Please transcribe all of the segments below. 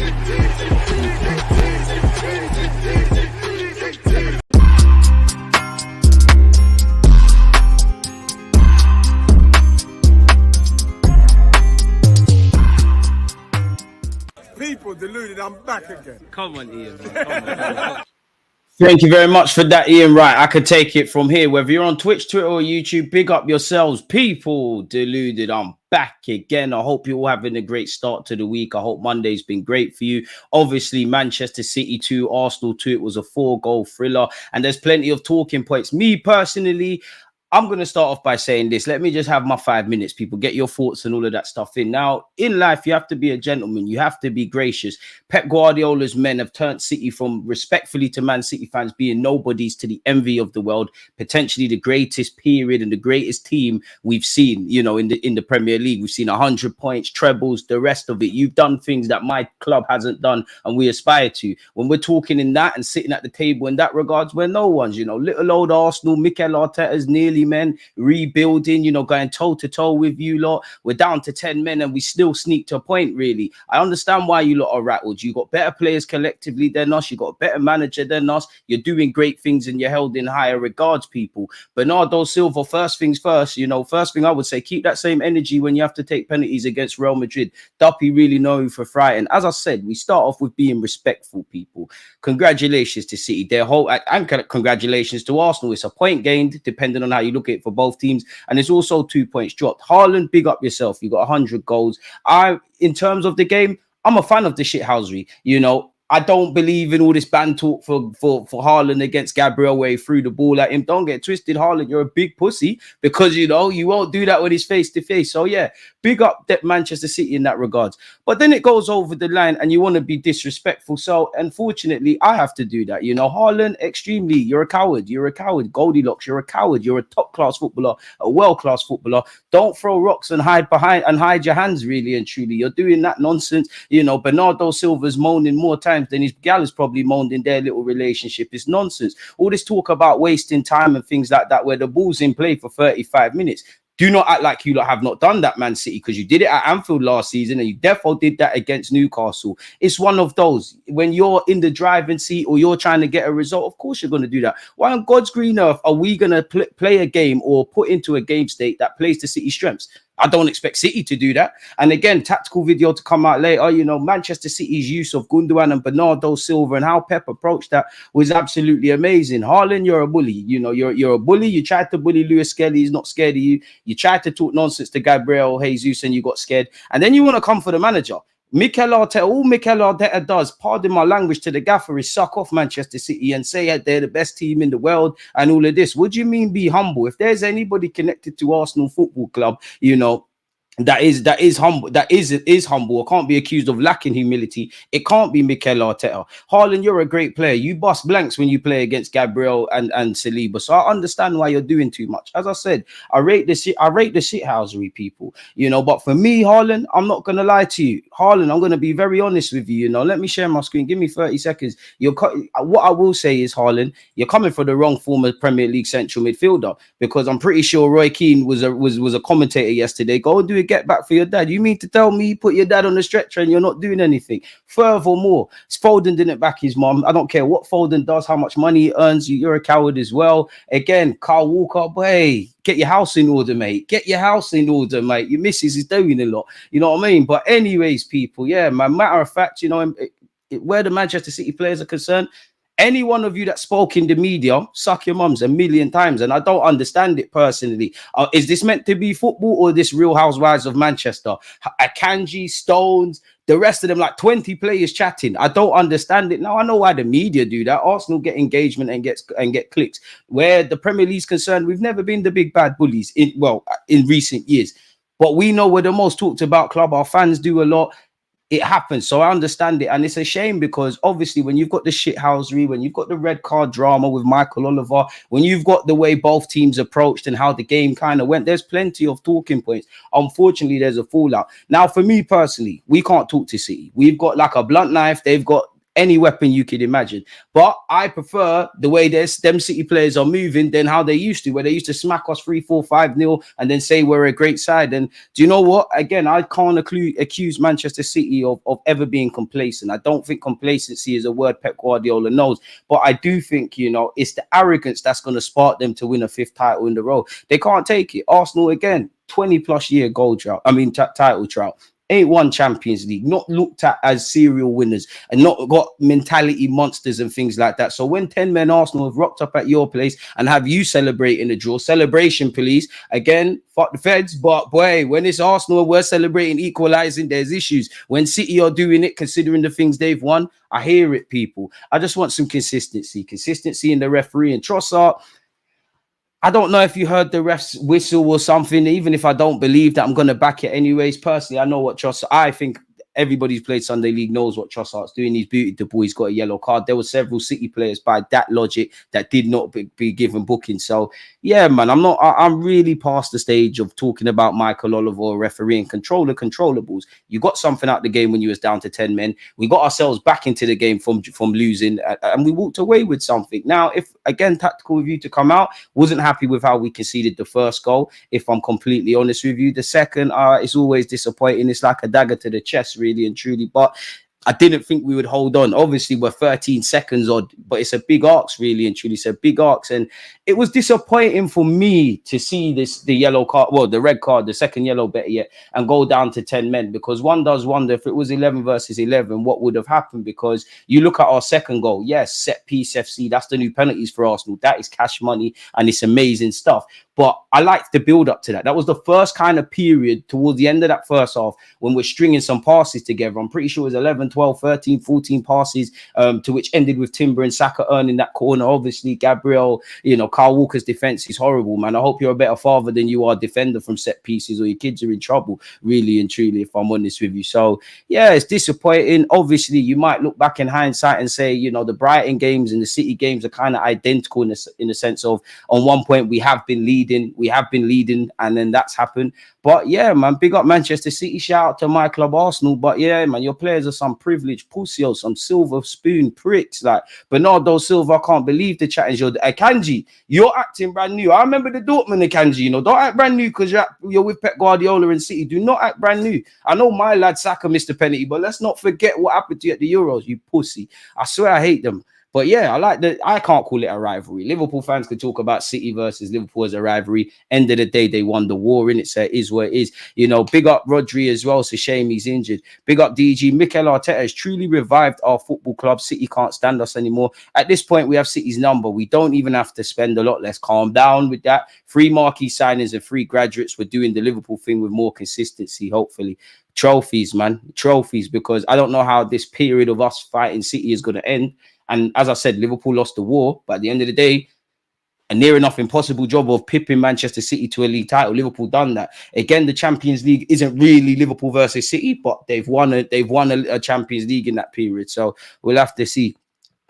People deluded, I'm back again. Come on, Ian. Man. Come on. Thank you very much for that, Ian. Right, I could take it from here. Whether you're on Twitch, Twitter, or YouTube, big up yourselves. People deluded, I'm back again. I hope you're all having a great start to the week. I hope Monday's been great for you. Obviously, Manchester City 2, Arsenal 2. It was a 4-goal thriller, and there's plenty of talking points. Me personally, I'm going to start off by saying this. Let me just have my 5 minutes, people. Get your thoughts and all of that stuff in. Now, in life, you have to be a gentleman. You have to be gracious. Pep Guardiola's men have turned City from, respectfully to Man City fans, being nobodies to the envy of the world, potentially the greatest period and the greatest team we've seen, you know, in the Premier League. We've seen 100 points, trebles, the rest of it. You've done things that my club hasn't done and we aspire to. When we're talking in that and sitting at the table in that regards, we're no ones, you know. Little old Arsenal, Mikel Arteta's nearly men rebuilding, you know, going toe-to-toe with you lot. We're down to 10 men and we still sneak to a point, really. I understand why you lot are rattled. You got better players collectively than us. You got a better manager than us. You're doing great things and you're held in higher regards, people. Bernardo Silva, first things first, you know, first thing I would say, keep that same energy when you have to take penalties against Real Madrid. Duppy really know you for frightened. As I said, we start off with being respectful, people. Congratulations to City. Their whole, and congratulations to Arsenal. It's a point gained, depending on how you look at it, for both teams, and it's also 2 points dropped. Haaland, big up yourself. You got 100 goals. In terms of the game, I'm a fan of the shithousery. You know, I don't believe in all this band talk for Haaland against Gabriel where he threw the ball at him. Don't get twisted, Haaland. You're a big pussy because, you know, you won't do that when he's face to face. So, yeah, big up that Manchester City in that regards. But then it goes over the line and you want to be disrespectful. So, unfortunately, I have to do that. You know, Haaland, extremely, you're a coward. You're a coward. Goldilocks, you're a coward. You're a top-class footballer, a world-class footballer. Don't throw rocks and hide behind and hide your hands, really and truly. You're doing that nonsense. You know, Bernardo Silva's moaning more times than his gal has probably moaned in their little relationship. It's nonsense. All this talk about wasting time and things like that, where the ball's in play for 35 minutes. Do not act like you lot have not done that, Man City, because you did it at Anfield last season and you definitely did that against Newcastle. It's one of those. When you're in the driving seat or you're trying to get a result, of course you're going to do that. Why on God's green earth are we going to play a game or put into a game state that plays to City's strengths? I don't expect City to do that. And again, tactical video to come out later. You know, Manchester City's use of Gundogan and Bernardo Silva and how Pep approached that was absolutely amazing. Haaland, you're a bully. You know, you're a bully. You tried to bully Luis Skelly. He's not scared of you. You tried to talk nonsense to Gabriel Jesus and you got scared. And then you want to come for the manager. Mikel Arteta, all Mikel Arteta does, pardon my language to the gaffer, is suck off Manchester City and say that they're the best team in the world and all of this. What do you mean be humble? If there's anybody connected to Arsenal Football Club, you know, that is humble, that is humble, or can't be accused of lacking humility, it can't be Mikel Arteta. Haaland, you're a great player. You bust blanks when you play against Gabriel and Saliba. So I understand why you're doing too much. As I said, I rate the shithousery, people. You know, but for me, Haaland, I'm not gonna lie to you. Haaland, I'm gonna be very honest with you. You know, let me share my screen. Give me 30 seconds. What I will say is, Haaland, you're coming for the wrong former Premier League central midfielder, because I'm pretty sure Roy Keane was a commentator yesterday. Go and do it. Get back for your dad. You mean to tell me you put your dad on the stretcher and you're not doing anything? Furthermore, Foden didn't back his mom. I don't care what Foden does, how much money he earns. You're a coward as well. Again, Carl Walker, boy, get your house in order, mate. Get your house in order, mate. Your missus is doing a lot. You know what I mean? But anyways, people, yeah, man, matter of fact, you know, where the Manchester City players are concerned, any one of you that spoke in the media, suck your mums a million times. And I don't understand it personally. Is this meant to be football or this Real Housewives of Manchester? Akanji, Stones, the rest of them, like 20 players chatting. I don't understand it. Now, I know why the media do that. Arsenal get engagement and get clicks. Where the Premier League's concerned, we've never been the big bad bullies in recent years. But we know we're the most talked about club. Our fans do a lot. It happens, so I understand it, and it's a shame because obviously when you've got the shithousery, when you've got the red card drama with Michael Oliver, when you've got the way both teams approached and how the game kind of went, there's plenty of talking points. Unfortunately, there's a fallout. Now, for me personally, we can't talk to City. We've got like a blunt knife. They've got any weapon you could imagine. But I prefer the way them City players are moving than how they used to, where they used to smack us 3-4-5-0 and then say we're a great side. And do you know what? Again, I can't accuse Manchester City of ever being complacent. I don't think complacency is a word Pep Guardiola knows, but I do think, you know, it's the arrogance that's going to spark them to win a 5th title in the row. They can't take it. Arsenal, again, 20+ year goal drought. I mean, title drought. Ain't won Champions League, not looked at as serial winners, and not got mentality monsters and things like that. So when 10 men Arsenal have rocked up at your place and have you celebrating a draw, celebration, please. Again, fuck the feds, but boy, when it's Arsenal, we're celebrating equalising, there's issues. When City are doing it, considering the things they've won, I hear it, people. I just want some consistency in the referee. And Trossard, I don't know if you heard the ref's whistle or something. Even if I don't believe that, I'm going to back it anyways. Personally, I know what I think everybody who's played Sunday League knows what Trossard's doing. He's booted the ball. He's got a yellow card. There were several City players by that logic that did not be given booking. So, yeah, man, I'm really past the stage of talking about Michael Oliver, referee and controllables. You got something out the game when you was down to 10 men. We got ourselves back into the game from losing, and we walked away with something. Now, if, again, tactical review to come out, wasn't happy with how we conceded the first goal, if I'm completely honest with you. The second, it's always disappointing. It's like a dagger to the chest, really and truly, but I didn't think we would hold on. Obviously, we're 13 seconds odd, but it's a big arcs, really and truly. It's a big arcs, and it was disappointing for me to see the yellow card, well, the red card, the second yellow, better yet, and go down to 10 men, because one does wonder if it was 11 versus 11, what would have happened? Because you look at our second goal, yes, set piece FC, that's the new penalties for Arsenal. That is cash money, and it's amazing stuff. But I liked the build up to that. That was the first kind of period towards the end of that first half when we're stringing some passes together. I'm pretty sure it was 11, 12, 13, 14 passes, to which ended with Timber and Saka earning that corner. Obviously, Gabriel, you know, Kyle Walker's defense is horrible, man. I hope you're a better father than you are defender from set pieces, or your kids are in trouble, really and truly, if I'm honest with you. So, yeah, it's disappointing. Obviously, you might look back in hindsight and say, you know, the Brighton games and the City games are kind of identical in the sense of, on one point, we have been leading, and then that's happened. But yeah, man, big up Manchester City. Shout out to my club Arsenal. But yeah, man, your players are some privileged pussios, some silver spoon pricks. Like Bernardo Silva, I can't believe the challenge. Akanji, you're acting brand new. I remember the Dortmund Akanji, you know, don't act brand new because you're with Pep Guardiola and City. Do not act brand new. I know my lad Saka missed the penalty, but let's not forget what happened to you at the Euros, you pussy. I swear I hate them. But yeah, I can't call it a rivalry. Liverpool fans could talk about City versus Liverpool as a rivalry. End of the day, they won the war, in it, so it is what it is. You know, big up Rodri as well. It's a shame he's injured. Big up DG. Mikel Arteta has truly revived our football club. City can't stand us anymore. At this point, we have City's number. We don't even have to spend a lot. Let's calm down with that. 3 marquee signings and 3 graduates. We're doing the Liverpool thing with more consistency, hopefully. Trophies, man. Trophies, because I don't know how this period of us fighting City is going to end. And as I said, Liverpool lost the war, but at the end of the day, a near enough impossible job of pipping Manchester City to a league title. Liverpool done that. Again, the Champions League isn't really Liverpool versus City, but they've won a Champions League in that period. So we'll have to see.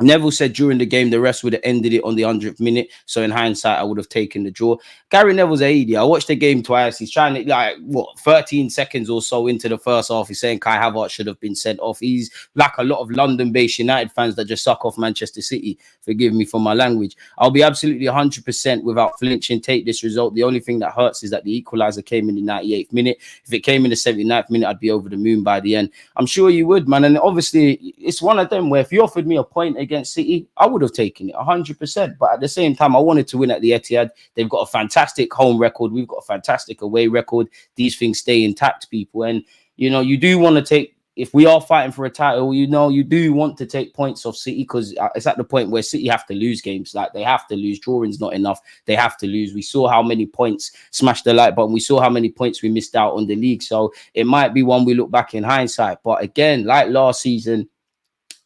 Neville said during the game the rest would have ended it on the 100th minute. So in hindsight, I would have taken the draw. Gary Neville's an idiot. I watched the game twice. He's trying to, 13 seconds or so into the first half, he's saying Kai Havertz should have been sent off. He's like a lot of London-based United fans that just suck off Manchester City. Forgive me for my language. I'll be absolutely 100% without flinching, take this result. The only thing that hurts is that the equaliser came in the 98th minute. If it came in the 79th minute, I'd be over the moon by the end. I'm sure you would, man. And obviously, it's one of them where if you offered me a point against City, I would have taken it 100%. But at the same time, I wanted to win at the Etihad. They've got a fantastic home record. We've got a fantastic away record. These things stay intact, people. And, you know, you do want to take, if we are fighting for a title, you know, you do want to take points off City, because it's at the point where City have to lose games. Like, they have to lose. Drawing's not enough. They have to lose. We saw how many points, smash the like button, we saw how many points we missed out on the league. So it might be one we look back in hindsight. But again, like last season,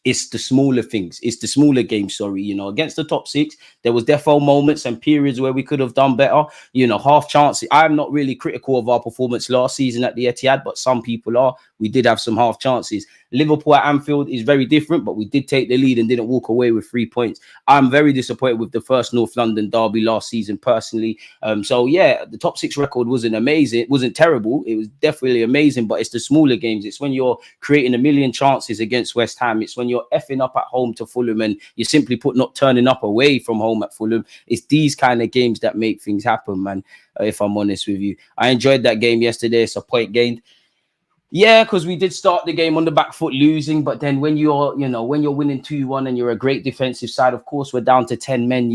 it's the smaller things. It's the smaller games, sorry. You know, against the top 6, there was defo moments and periods where we could have done better. You know, half chances. I'm not really critical of our performance last season at the Etihad, but some people are. We did have some half chances. Liverpool at Anfield is very different, but we did take the lead and didn't walk away with 3 points. I'm very disappointed with the first North London derby last season personally. So yeah, the top 6 record wasn't amazing. It wasn't terrible. It was definitely amazing, but it's the smaller games. It's when you're creating a million chances against West Ham. It's when you're effing up at home to Fulham and you're simply not turning up away from home at Fulham. It's these kind of games that make things happen, man. If I'm honest with you, I enjoyed that game yesterday. It's a point gained. Yeah, because we did start the game on the back foot losing, but then when you're winning 2-1 and you're a great defensive side, of course, we're down to 10 men.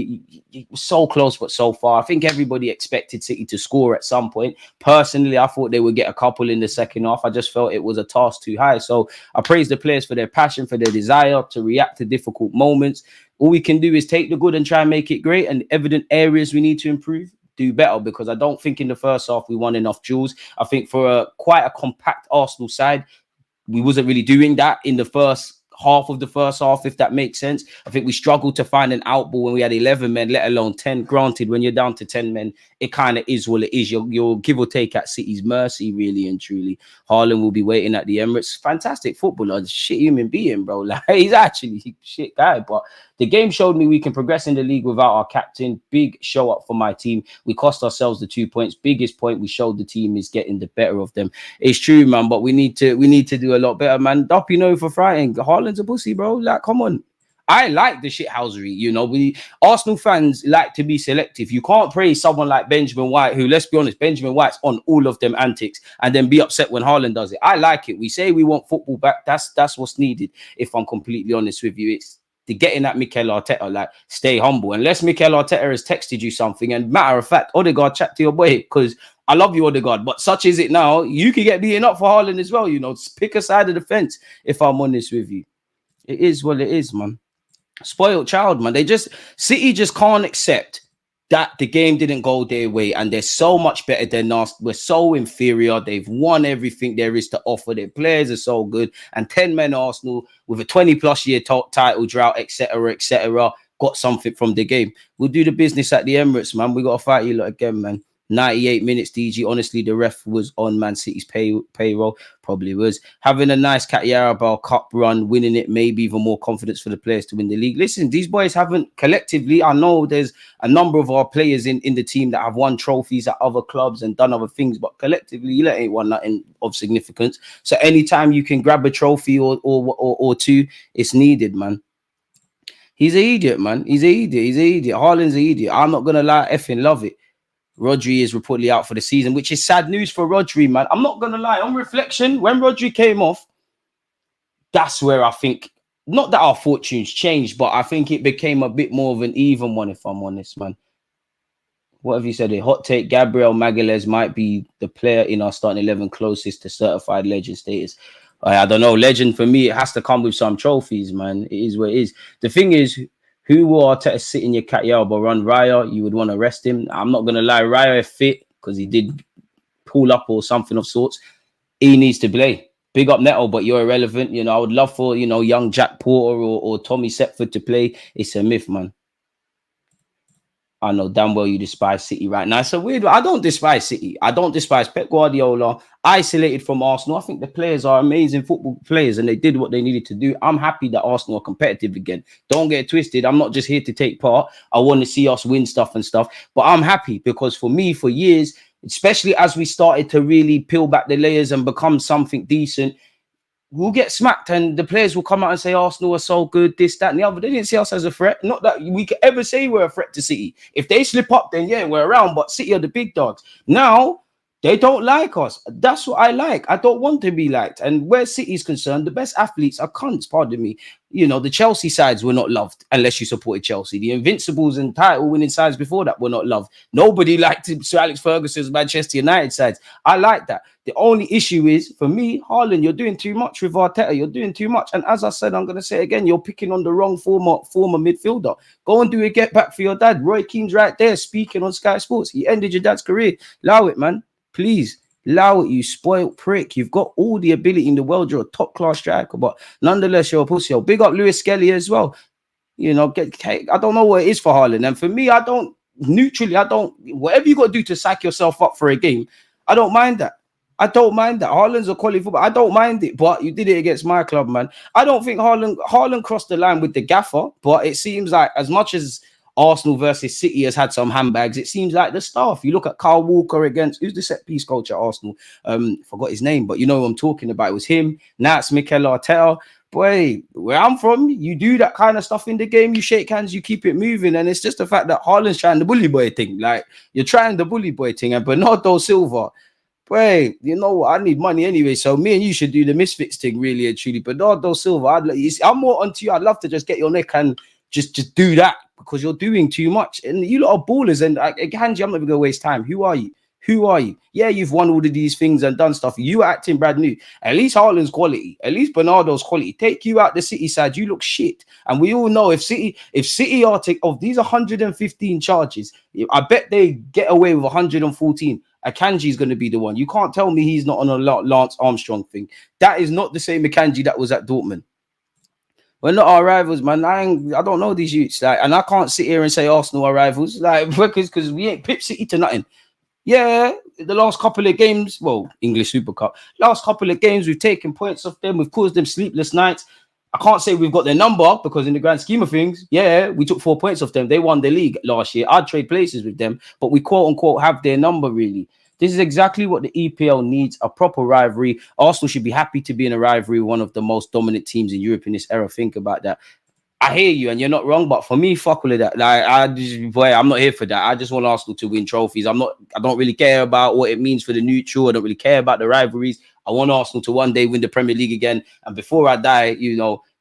You're so close, but so far. I think everybody expected City to score at some point. Personally, I thought they would get a couple in the second half. I just felt it was a task too high. So I praise the players for their passion, for their desire to react to difficult moments. All we can do is take the good and try and make it great, and evident areas we need to improve, do better, because I don't think in the first half we won enough duels. I think for quite a compact Arsenal side, we wasn't really doing that in the first half of the first half, if that makes sense. I think we struggled to find an outball when we had 11 men, let alone 10. Granted, when you're down to 10 men, it kind of is what it is. You'll give or take at City's mercy, really and truly. Haaland will be waiting at the Emirates. Fantastic footballer, shit human being, bro. Like, he's actually a shit guy, but the game showed me we can progress in the league without our captain. Big show up for my team. We cost ourselves the 2 points. Biggest point we showed the team is getting the better of them. It's true, man, but we need to do a lot better, man. Up, for fighting. Haaland's a pussy, bro. Like, come on. I like the shithousery, We Arsenal fans like to be selective. You can't praise someone like Benjamin White, who, let's be honest, Benjamin White's on all of them antics, and then be upset when Haaland does it. I like it. We say we want football back. That's what's needed. If I'm completely honest with you, it's to getting at Mikel Arteta, like, stay humble. Unless Mikel Arteta has texted you something, and matter of fact, Odegaard, chat to your boy, because I love you, Odegaard, but such is it now. You could get beaten up for Haaland as well, Pick a side of the fence, if I'm honest with you. It is what it is, man. Spoiled child, man. City just can't accept that the game didn't go their way, and they're so much better than us. We're so inferior. They've won everything there is to offer. Their players are so good, and 10 men Arsenal with a 20+ year title drought, etc., got something from the game. We'll do the business at the Emirates, man. We got to fight you lot again, man. 98 minutes, DG. Honestly, the ref was on Man City's payroll. Probably was. Having a nice Carabao Cup run, winning it, maybe even more confidence for the players to win the league. Listen, these boys haven't collectively. I know there's a number of our players in the team that have won trophies at other clubs and done other things, but collectively, you ain't won nothing of significance. So anytime you can grab a trophy or two, it's needed, man. He's an idiot, man. He's an idiot. Haaland's an idiot. I'm not gonna lie, effing love it. Rodri is reportedly out for the season, which is sad news for Rodri, man. I'm not going to lie. On reflection, when Rodri came off, that's where I think, not that our fortunes changed, but I think it became a bit more of an even one, if I'm honest, man. What have you said? A hot take, Gabriel Magalhaes might be the player in our starting 11 closest to certified legend status. I don't know. Legend, for me, it has to come with some trophies, man. It is what it is. The thing is, who will Arteta sit in your cat elbow run? Raya, you would want to rest him. I'm not going to lie. Raya fit because he did pull up or something of sorts. He needs to play. Big up Neto, but you're irrelevant. I would love for, young Jack Porter or Tommy Setford to play. It's a myth, man. I know damn well you despise City right now. It's a weird one. I don't despise City. I don't despise Pep Guardiola. Isolated from Arsenal. I think the players are amazing football players and they did what they needed to do. I'm happy that Arsenal are competitive again. Don't get twisted. I'm not just here to take part. I want to see us win stuff and stuff. But I'm happy because for me, for years, especially as we started to really peel back the layers and become something decent, we'll get smacked and the players will come out and say Arsenal are so good, this, that, and the other. They didn't see us as a threat. Not that we could ever say we're a threat to City. If they slip up, then yeah, we're around. But City are the big dogs. Now, they don't like us. That's what I like. I don't want to be liked. And where City is concerned, the best athletes are cunts, pardon me. The Chelsea sides were not loved unless you supported Chelsea. The Invincibles and title-winning sides before that were not loved. Nobody liked Sir Alex Ferguson's Manchester United sides. I like that. The only issue is, for me, Haaland, you're doing too much with Arteta. You're doing too much. And as I said, I'm going to say again, you're picking on the wrong former midfielder. Go and do a get back for your dad. Roy Keane's right there speaking on Sky Sports. He ended your dad's career. Allow it, man. Please. Allow it, you spoiled prick. You've got all the ability in the world. You're a top-class striker, but nonetheless, you're a pussy. Big up Lewis Skelly as well. I don't know what it is for Haaland. And for me, whatever you got to do to psych yourself up for a game, I don't mind that. I don't mind that. Haaland's a quality football. I don't mind it, but you did it against my club, man. I don't think Haaland crossed the line with the gaffer, but it seems like as much as Arsenal versus City has had some handbags, it seems like the staff. You look at Kyle Walker against who's the set piece coach at Arsenal? Forgot his name, but you know what I'm talking about. It was him. Now it's Mikel Arteta. Boy, where I'm from, you do that kind of stuff in the game. You shake hands, you keep it moving, and it's just the fact that Haaland's trying the bully boy thing. Like you're trying the bully boy thing, and Bernardo Silva. Boy, you know what? I need money anyway, so me and you should do the misfits thing, really and truly. Bernardo Silva, I'm more onto you. I'd love to just get your neck and just do that because you're doing too much. And you lot are ballers. And Hanji, I'm not even going to waste time. Who are you? Who are you? Yeah, you've won all of these things and done stuff. You are acting brand new. At least Haaland's quality. At least Bernardo's quality. Take you out the City side, you look shit. And we all know if City are of these 115 charges, I bet they get away with 114. Akanji is going to be the one. You can't tell me he's not on a Lance Armstrong thing. That is not the same Akanji that was at Dortmund. We're not our rivals, man. I don't know these youths, like, and I can't sit here and say Arsenal are rivals, like, because we ain't Pip City to nothing. Yeah, the last couple of games, well, English Super Cup, last couple of games, we've taken points off them. We've caused them sleepless nights. I can't say we've got their number because in the grand scheme of things, yeah, we took 4 points off them. They won the league last year. I'd trade places with them, but we quote unquote have their number really. This is exactly what the EPL needs, a proper rivalry. Arsenal should be happy to be in a rivalry with one of the most dominant teams in Europe in this era. Think about that. I hear you, and you're not wrong, but for me, fuck all of that. Like, I'm not here for that. I just want Arsenal to win trophies. I don't really care about what it means for the neutral. I don't really care about the rivalries. I want Arsenal to one day win the Premier League again. And before I die,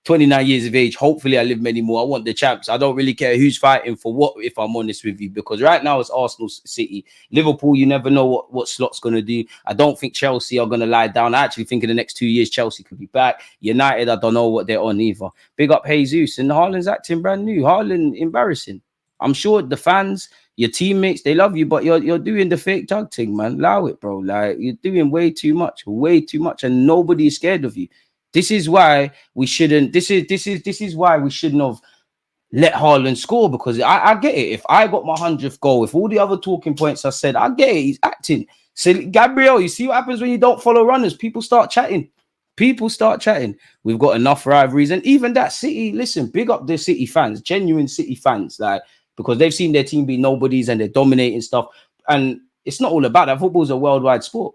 29 years of age, hopefully I live many more. I want the champs. I don't really care who's fighting for what, if I'm honest with you, because right now it's Arsenal, City. Liverpool, you never know what Slot's going to do. I don't think Chelsea are going to lie down. I actually think in the next 2 years, Chelsea could be back. United, I don't know what they're on either. Big up Jesus. And Haaland's acting brand new. Haaland, embarrassing. I'm sure the fans, your teammates, they love you, but you're doing the fake tug thing, man. Allow it, bro. Like, you're doing way too much, and nobody is scared of you. This is why we shouldn't. This is why we shouldn't have let Haaland score, because I get it. If I got my 100th goal, if all the other talking points I said, I get it. He's acting. So Gabriel, you see what happens when you don't follow runners? People start chatting. We've got enough rivalries, and even that City. Listen, big up the City fans, genuine City fans, like, because they've seen their team be nobodies and they're dominating stuff. And it's not all about that. Football's a worldwide sport,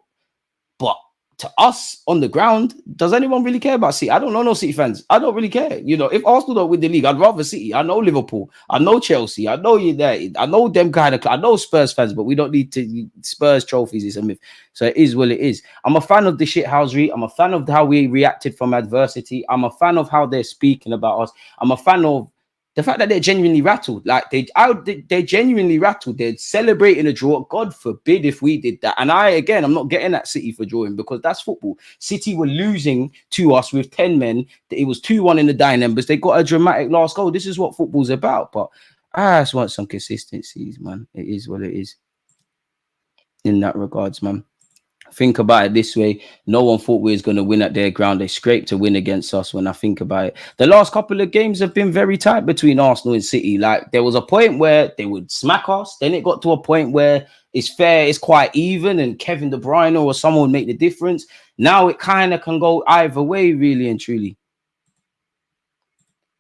but to us on the ground, does anyone really care about City? I don't know no City fans. I don't really care. If Arsenal don't win the league, I'd rather City. I know Liverpool. I know Chelsea. I know United. I know them kind of. I know Spurs fans, but we don't need to. Spurs trophies is a myth. So it is what it is. I'm a fan of the shithousery. I'm a fan of how we reacted from adversity. I'm a fan of how they're speaking about us. I'm a fan of the fact that they're genuinely rattled. Like, they're genuinely rattled. They're celebrating a draw. God forbid if we did that. And I'm not getting at City for drawing, because that's football. City were losing to us with 10 men. It was 2-1 in the dying embers. They got a dramatic last goal. This is what football's about. But I just want some consistencies, man. It is what it is in that regards, man. Think about it this way. No one thought we was going to win at their ground. They scraped to win against us. When I think about it, the last couple of games have been very tight between Arsenal and City. Like, there was a point where they would smack us. Then it got to a point where it's fair, it's quite even, and Kevin De Bruyne or someone would make the difference. Now it kind of can go either way, really and truly.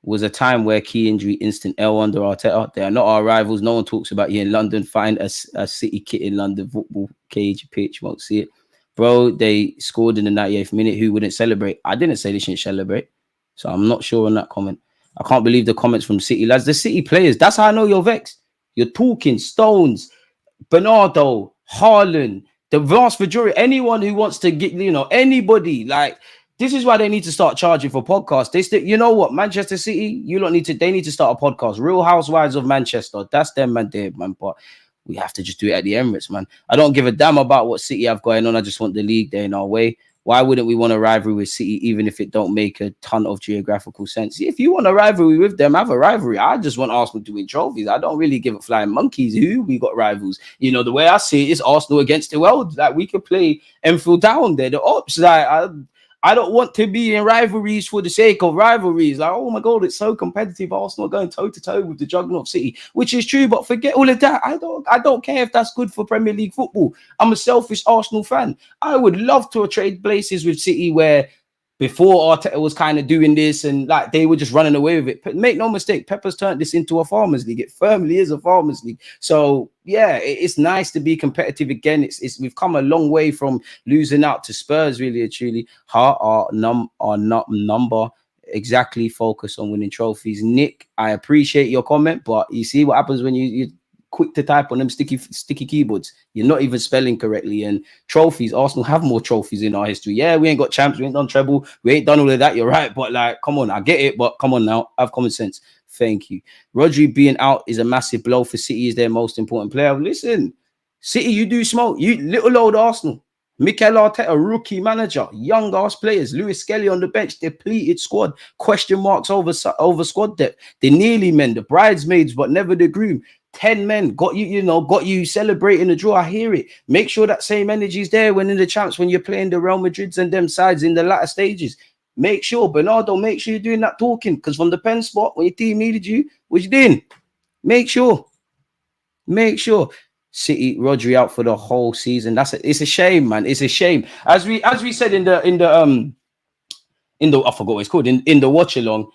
Was a time where key injury, instant L under Arteta. They are not our rivals. No one talks about you in London. Find a City kit in London football cage pitch. Won't see it. Bro, they scored in the 98th minute. Who wouldn't celebrate? I didn't say they shouldn't celebrate. So I'm not sure on that comment. I can't believe the comments from City lads. The City players, that's how I know you're vexed. You're talking Stones, Bernardo, Haaland, the vast majority, anyone who wants to get, anybody. Like, this is why they need to start charging for podcasts. You know what? Manchester City, they need to start a podcast. Real Housewives of Manchester. That's them, man, there, man. But we have to just do it at the Emirates, man. I don't give a damn about what City have going on. I just want the league there in our way. Why wouldn't we want a rivalry with City, even if it don't make a ton of geographical sense? If you want a rivalry with them, have a rivalry. I just want Arsenal to win trophies. I don't really give a flying monkeys who we got rivals. The way I see it is Arsenal against the world. Like, we could play Enfield Town. They're the ops. Like, I don't want to be in rivalries for the sake of rivalries. Like, oh my God, it's so competitive. Arsenal going toe to toe with the juggernaut City, which is true. But forget all of that. I don't care if that's good for Premier League football. I'm a selfish Arsenal fan. I would love to trade places with City where before Arteta was kind of doing this and like they were just running away with it. But make no mistake, Pepper's turned this into a farmers league. It firmly is a farmers league. So yeah, it's nice to be competitive again. We've come a long way from losing out to Spurs, really and truly. Our number exactly focus on winning trophies. Nick, I appreciate your comment, but you see what happens when you quick to type on them sticky keyboards. You're not even spelling correctly. And trophies, Arsenal have more trophies in our history. Yeah, we ain't got champs, we ain't done treble, we ain't done all of that. You're right, but like, come on, I get it, but come on now, have common sense. Thank you. Rodri being out is a massive blow for City. Is their most important player. Listen, City, you do smoke. You little old Arsenal. Mikel Arteta, rookie manager, young ass players. Lewis Skelly on the bench, depleted squad. Question marks over squad depth. The nearly men, the bridesmaids, but never the groom. 10 men got you celebrating the draw. I hear it. Make sure that same energy is there when in the champs, when you're playing the Real Madrids and them sides in the latter stages. Make sure, Bernardo, make sure you're doing that talking, because from the pen spot, when your team needed you, what you doing? Make sure. City, Rodri out for the whole season. It's a shame, man. It's a shame. As we said in the I forgot what it's called, in the watch along.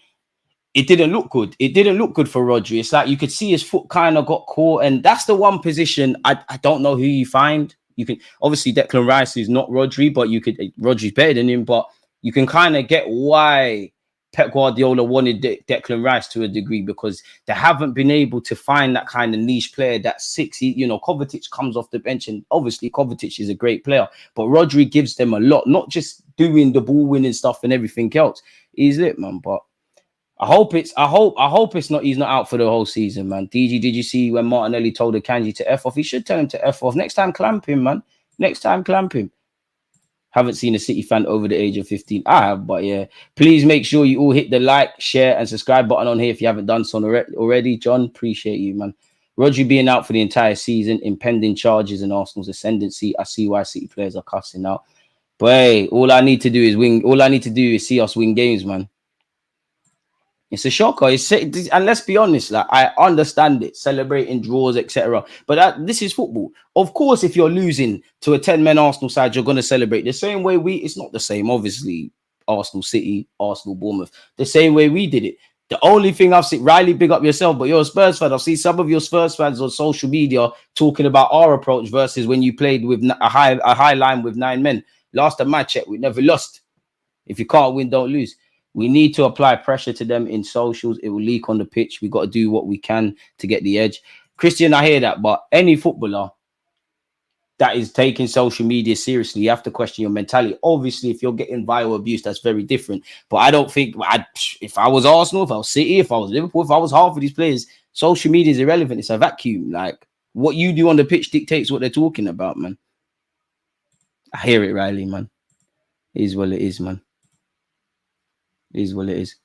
It didn't look good. It didn't look good for Rodri. It's like you could see his foot kind of got caught, and that's the one position I don't know who you find. You can obviously Declan Rice is not Rodri, but Rodri's better than him. But you can kind of get why Pep Guardiola wanted Declan Rice to a degree, because they haven't been able to find that kind of niche player that Kovacic comes off the bench, and obviously Kovacic is a great player, but Rodri gives them a lot, not just doing the ball winning stuff and everything else. He's lit, man. But I hope it's not, he's not out for the whole season, man. DG, did you see when Martinelli told Akanji to F off? He should tell him to F off. Next time, clamp him, man. Next time, clamp him. Haven't seen a City fan over the age of 15. I have, but yeah. Please make sure you all hit the like, share, and subscribe button on here if you haven't done so already. John, appreciate you, man. Rodri being out for the entire season, impending charges and Arsenal's ascendancy. I see why City players are cussing out. But hey, all I need to do is win. All I need to do is see us win games, man. It's a shocker. And let's be honest, like, I understand it, celebrating draws, etc. But this is football. Of course, if you're losing to a 10-man Arsenal side, you're going to celebrate the same way it's not the same, obviously, Arsenal City, Arsenal Bournemouth, the same way we did it. The only thing I've seen, Riley, big up yourself, but you're a Spurs fan. I've seen some of your Spurs fans on social media talking about our approach versus when you played with a high line with 9 men. Last time I checked, we never lost. If you can't win, don't lose. We need to apply pressure to them in socials. It will leak on the pitch. We got to do what we can to get the edge. Christian, I hear that, but any footballer that is taking social media seriously, you have to question your mentality. Obviously, if you're getting vile abuse, that's very different. But I don't think, if I was Arsenal, if I was City, if I was Liverpool, if I was half of these players, social media is irrelevant. It's a vacuum. Like, what you do on the pitch dictates what they're talking about, man. I hear it, Riley, man. It is what it is, man. It is what it is.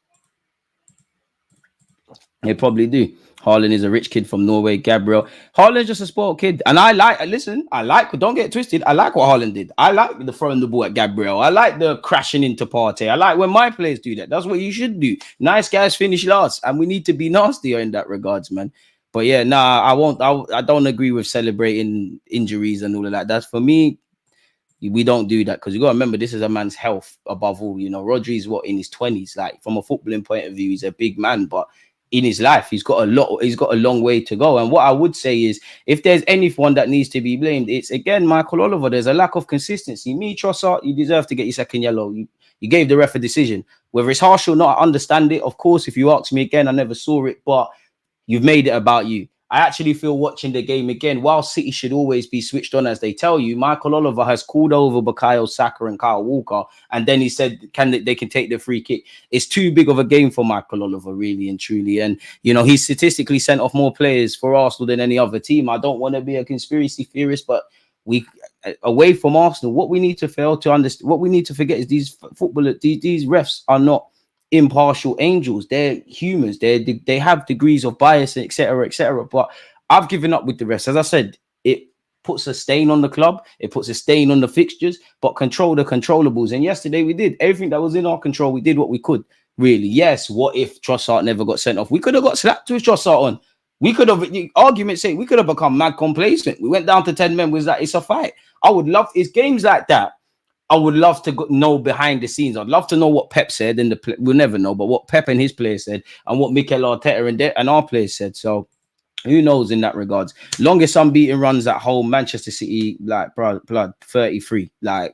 They probably do. Haaland is a rich kid from Norway. Gabriel. Haaland's just a spoiled kid. And don't get it twisted. I like what Haaland did. I like the throwing the ball at Gabriel. I like the crashing into Partey. I like when my players do that. That's what you should do. Nice guys finish last. And we need to be nastier in that regards, man. But yeah, I won't. I don't agree with celebrating injuries and all of that. That's for me. We don't do that, because you got to remember, this is a man's health above all. You know, Rodri's in his 20s. Like, from a footballing point of view, he's a big man, but in his life, he's got a long way to go. And what I would say is, if there's anyone that needs to be blamed, it's again Michael Oliver. There's a lack of consistency. Me, Trossard, you deserve to get your second yellow. You gave the ref a decision. Whether it's harsh or not, I understand it. Of course, if you ask me again, I never saw it, but you've made it about you. I actually feel watching the game again, while City should always be switched on, as they tell you, Michael Oliver has called over Bukayo Saka and Kyle Walker, and then he said they can take the free kick. It's too big of a game for Michael Oliver, really and truly. And, he's statistically sent off more players for Arsenal than any other team. I don't want to be a conspiracy theorist, but away from Arsenal, what we need to forget is these footballers, these refs are not impartial angels. They're humans. They have degrees of bias, etc., etc. But I've given up with the rest. As I said, puts a stain on the club. It puts a stain on the fixtures, but control the controllables. And yesterday we did everything that was in our control. We did what we could, really. Yes, what if Trossard never got sent off? We could have got slapped with Trossard on. We could have, argument's sake, we could have become mad complacent. We went down to 10 men. Was that it's a fight? I would love, it's games like that. I would love to know behind the scenes. I'd love to know what Pep said, and we'll never know, but what Pep and his players said, and what Mikel Arteta and our players said. So who knows in that regards? Longest unbeaten runs at home, Manchester City, like blood 33. Like,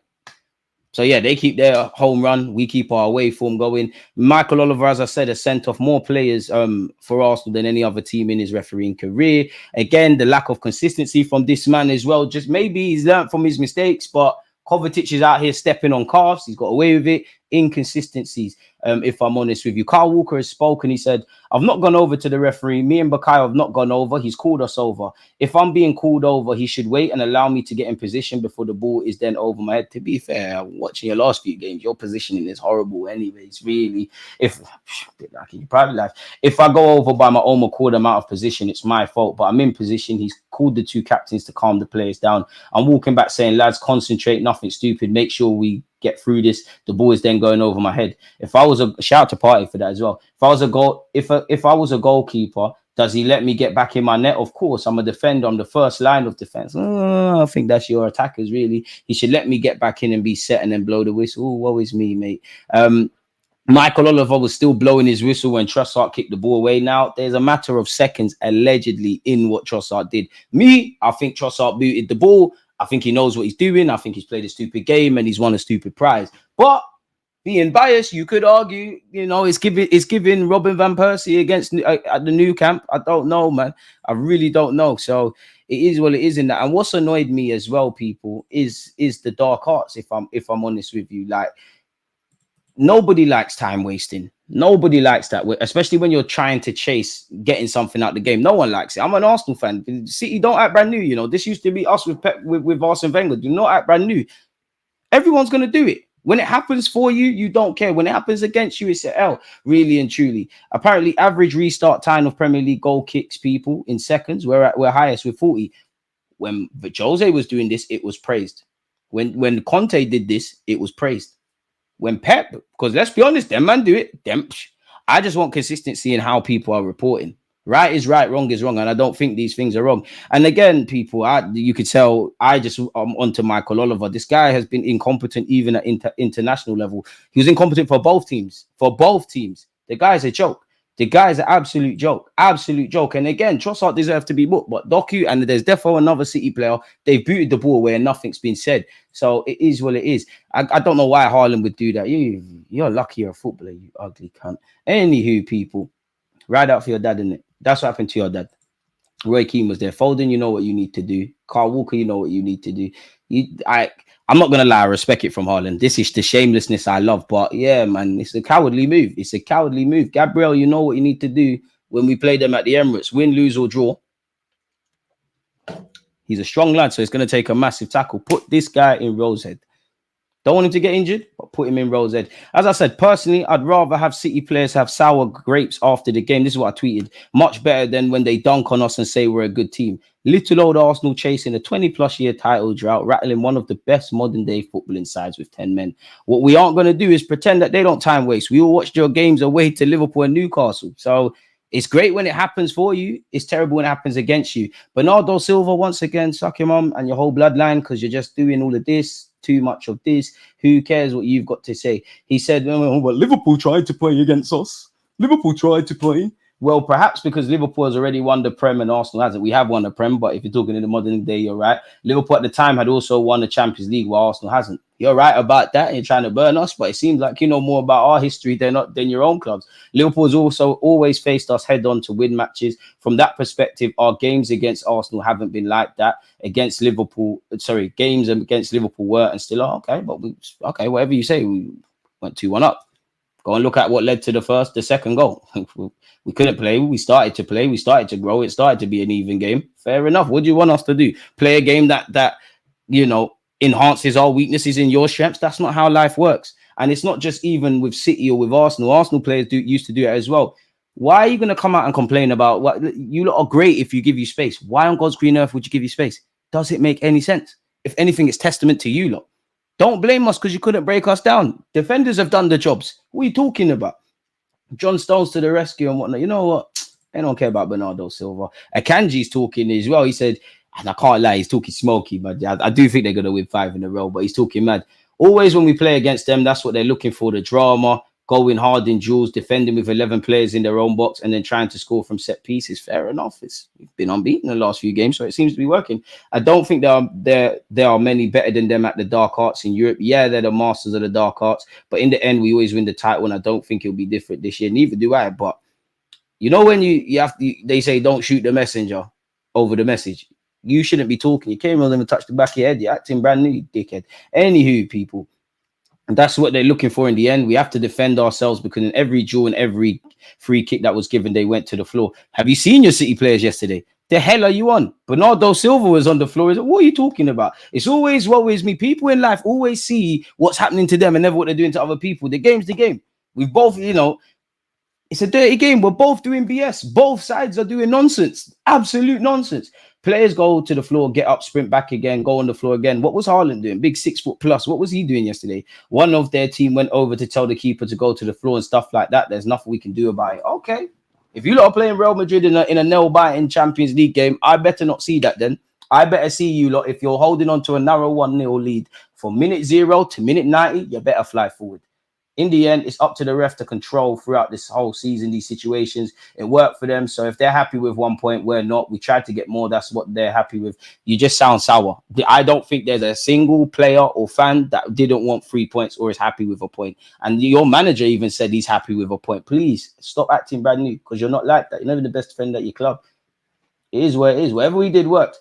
so yeah, they keep their home run. We keep our away form going. Michael Oliver, as I said, has sent off more players for Arsenal than any other team in his refereeing career. Again, the lack of consistency from this man as well. Just maybe he's learned from his mistakes, but Kovacic is out here stepping on calves. He's got away with it. Inconsistencies, if I'm honest with you. Kyle Walker has spoken. He said, I've not gone over to the referee. Me and Bakayo have not gone over. He's called us over. If I'm being called over, he should wait and allow me to get in position before the ball is then over my head. To be fair, watching your last few games, your positioning is horrible anyways, really. If like in your private life, if I go over by my own accord, I'm out of position, it's my fault. But I'm in position. He's called the two captains to calm the players down. I'm walking back saying, lads, concentrate, nothing stupid. Make sure we get through this. The ball is then going over my head. If I was a shout out to Party for that as well. If I was a goal, if I was a goalkeeper, does he let me get back in my net? Of course, I'm a defender. I'm the first line of defense. I think that's your attackers, really. He should let me get back in and be set and then blow the whistle. Oh, woe is me, mate. Michael Oliver was still blowing his whistle when Trossard kicked the ball away. Now, there's a matter of seconds allegedly in what Trossard did. I think Trossard booted the ball. I think he knows what he's doing. I think he's played a stupid game and he's won a stupid prize. But being biased, you could argue, it's giving Robin van Persie against at the new camp. I don't know, man. I really don't know. So it is what it is in that. And what's annoyed me as well, people, is the dark arts. If I'm honest with you, like, nobody likes time wasting. Nobody likes that, especially when you're trying to chase getting something out of the game. No one likes it. I'm an Arsenal fan. City don't act brand new. This used to be us with Pep, with Arsene Wenger. Do not act brand new. Everyone's going to do it. When it happens for you, you don't care. When it happens against you, it's an L, really and truly. Apparently, average restart time of Premier League goal kicks, people, in seconds. We're highest with 40. When Jose was doing this, it was praised. When Conte did this, it was praised. When Pep, because let's be honest, them man do it. I just want consistency in how people are reporting. Right is right, wrong is wrong, and I don't think these things are wrong. And again, people, you could tell I'm onto Michael Oliver. This guy has been incompetent even at international level. He was incompetent for both teams. The guy's a joke. The guy's an absolute joke. And again, Trossard deserves to be booked, but Doku, and there's definitely another City player, they've booted the ball away and nothing's been said. So it is what it is. I don't know why Haaland would do that. You're lucky you're a footballer, you ugly cunt. Anywho, people, ride out for your dad, innit? That's what happened to your dad. Roy Keane was there. Foden, you know what you need to do. Carl Walker, you know what you need to do. I'm not going to lie, I respect it from Haaland. This is the shamelessness I love. But yeah, man, it's a cowardly move. Gabriel, you know what you need to do when we play them at the Emirates. Win, lose, or draw. He's a strong lad, so it's going to take a massive tackle. Put this guy in Rose's head. Don't want him to get injured, but put him in Rose's head. As I said, personally, I'd rather have City players have sour grapes after the game. This is what I tweeted. Much better than when they dunk on us and say we're a good team. Little old Arsenal chasing a 20-plus year title drought, rattling one of the best modern-day footballing sides with 10 men. What we aren't going to do is pretend that they don't time waste. We all watched your games away to Liverpool and Newcastle. So it's great when it happens for you. It's terrible when it happens against you. Bernardo Silva, once again, suck your mum and your whole bloodline because you're just doing all of this. Too much of this. Who cares what you've got to say? He said, well, Liverpool tried to play against us. Liverpool tried to play. Well, perhaps because Liverpool has already won the Prem and Arsenal hasn't. We have won the Prem, but if you're talking in the modern day, you're right. Liverpool at the time had also won the Champions League, while Arsenal hasn't. You're right about that. You're trying to burn us, but it seems like you know more about our history than your own clubs. Liverpool has also always faced us head on to win matches. From that perspective, our games against Arsenal haven't been like that. Games against Liverpool were and still are. Okay, but whatever you say, we went 2-1 up. Go and look at what led to the second goal. We couldn't play. We started to play. We started to grow. It started to be an even game. Fair enough. What do you want us to do? Play a game that enhances our weaknesses in your strengths? That's not how life works. And it's not just even with City or with Arsenal. Arsenal players used to do it as well. Why are you going to come out and complain about what you lot are great if you give you space? Why on God's green earth would you give you space? Does it make any sense? If anything, it's testament to you lot. Don't blame us because you couldn't break us down. Defenders have done the jobs. What are you talking about? John Stones to the rescue and whatnot. You know what? I don't care about Bernardo Silva. Akanji's talking as well. He said, and I can't lie, he's talking smoky, but I do think they're going to win 5 in a row, but he's talking mad. Always when we play against them, that's what they're looking for, the drama, going hard in duels, defending with 11 players in their own box, and then trying to score from set pieces. Fair enough. We've been unbeaten the last few games, so it seems to be working. I don't think there are many better than them at the dark arts in Europe. Yeah, they're the masters of the dark arts, but in the end, we always win the title, and I don't think it'll be different this year. Neither do I, but you know when you have to, they say don't shoot the messenger over the message. You shouldn't be talking. You came on them and touched the back of your head. You're acting brand new, you dickhead. Anywho, people, and that's what they're looking for in the end. We have to defend ourselves because in every duel and every free kick that was given, they went to the floor. Have you seen your City players yesterday? The hell are you on? Bernardo Silva was on the floor. What are you talking about? It's always what is me. People in life always see what's happening to them and never what they're doing to other people. The game's the game. We've both, it's a dirty game. We're both doing BS. Both sides are doing nonsense. Absolute nonsense. Players go to the floor, get up, sprint back again, go on the floor again. What was Haaland doing? Big 6 foot plus. What was he doing yesterday? One of their team went over to tell the keeper to go to the floor and stuff like that. There's nothing we can do about it. Okay. If you lot are playing Real Madrid in a nail-biting Champions League game, I better not see that then. I better see you lot. If you're holding on to a narrow 1-0 lead from minute 0 to minute 90, you better fly forward. In the end, it's up to the ref to control throughout this whole season, these situations. It worked for them. So if they're happy with 1 point, we're not. We tried to get more. That's what they're happy with. You just sound sour. I don't think there's a single player or fan that didn't want 3 points or is happy with a point. And your manager even said he's happy with a point. Please stop acting brand new because you're not like that. You're never the best defender at your club. It is what it is. Whatever we did worked.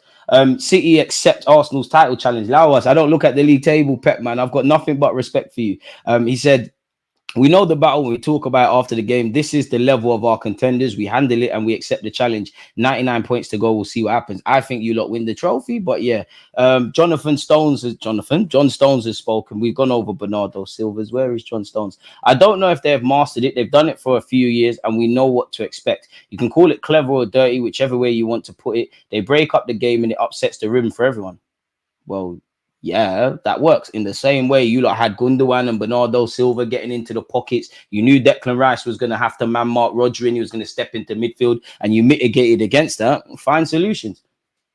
City accept Arsenal's title challenge. Allow us. I don't look at the league table, Pep, man. I've got nothing but respect for you. He said, we know the battle when we talk about it after the game. This is the level of our contenders. We handle it and we accept the challenge. 99 points to go. We'll see what happens. I think you lot win the trophy, but yeah. John Stones has spoken. We've gone over Bernardo Silva's. Where is John Stones? I don't know if they've mastered it. They've done it for a few years and we know what to expect. You can call it clever or dirty, whichever way you want to put it. They break up the game and it upsets the rhythm for everyone. Well, yeah, that works. In the same way, you lot had Gundogan and Bernardo Silva getting into the pockets. You knew Declan Rice was going to have to man mark Rodri and he was going to step into midfield and you mitigated against that. Find solutions.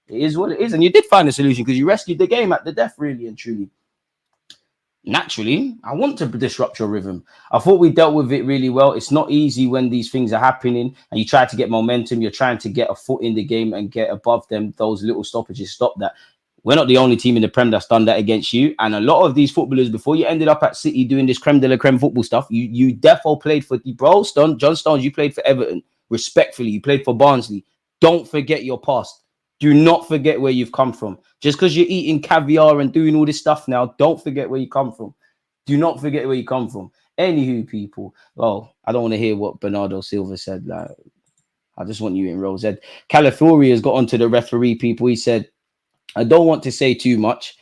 It is what it is. And you did find a solution because you rescued the game at the death, really and truly. Naturally, I want to disrupt your rhythm. I thought we dealt with it really well. It's not easy when these things are happening and you try to get momentum. You're trying to get a foot in the game and get above them. Those little stoppages, stop that. We're not the only team in the Prem that's done that against you. And a lot of these footballers, before you ended up at City doing this creme de la creme football stuff, you defo played for John Stones, you played for Everton. Respectfully, you played for Barnsley. Don't forget your past. Do not forget where you've come from. Just because you're eating caviar and doing all this stuff now, don't forget where you come from. Do not forget where you come from. Anywho, people, well, I don't want to hear what Bernardo Silva said. Like, I just want you in Rose Ed. California has got onto the referee, people. He said, I don't want to say too much.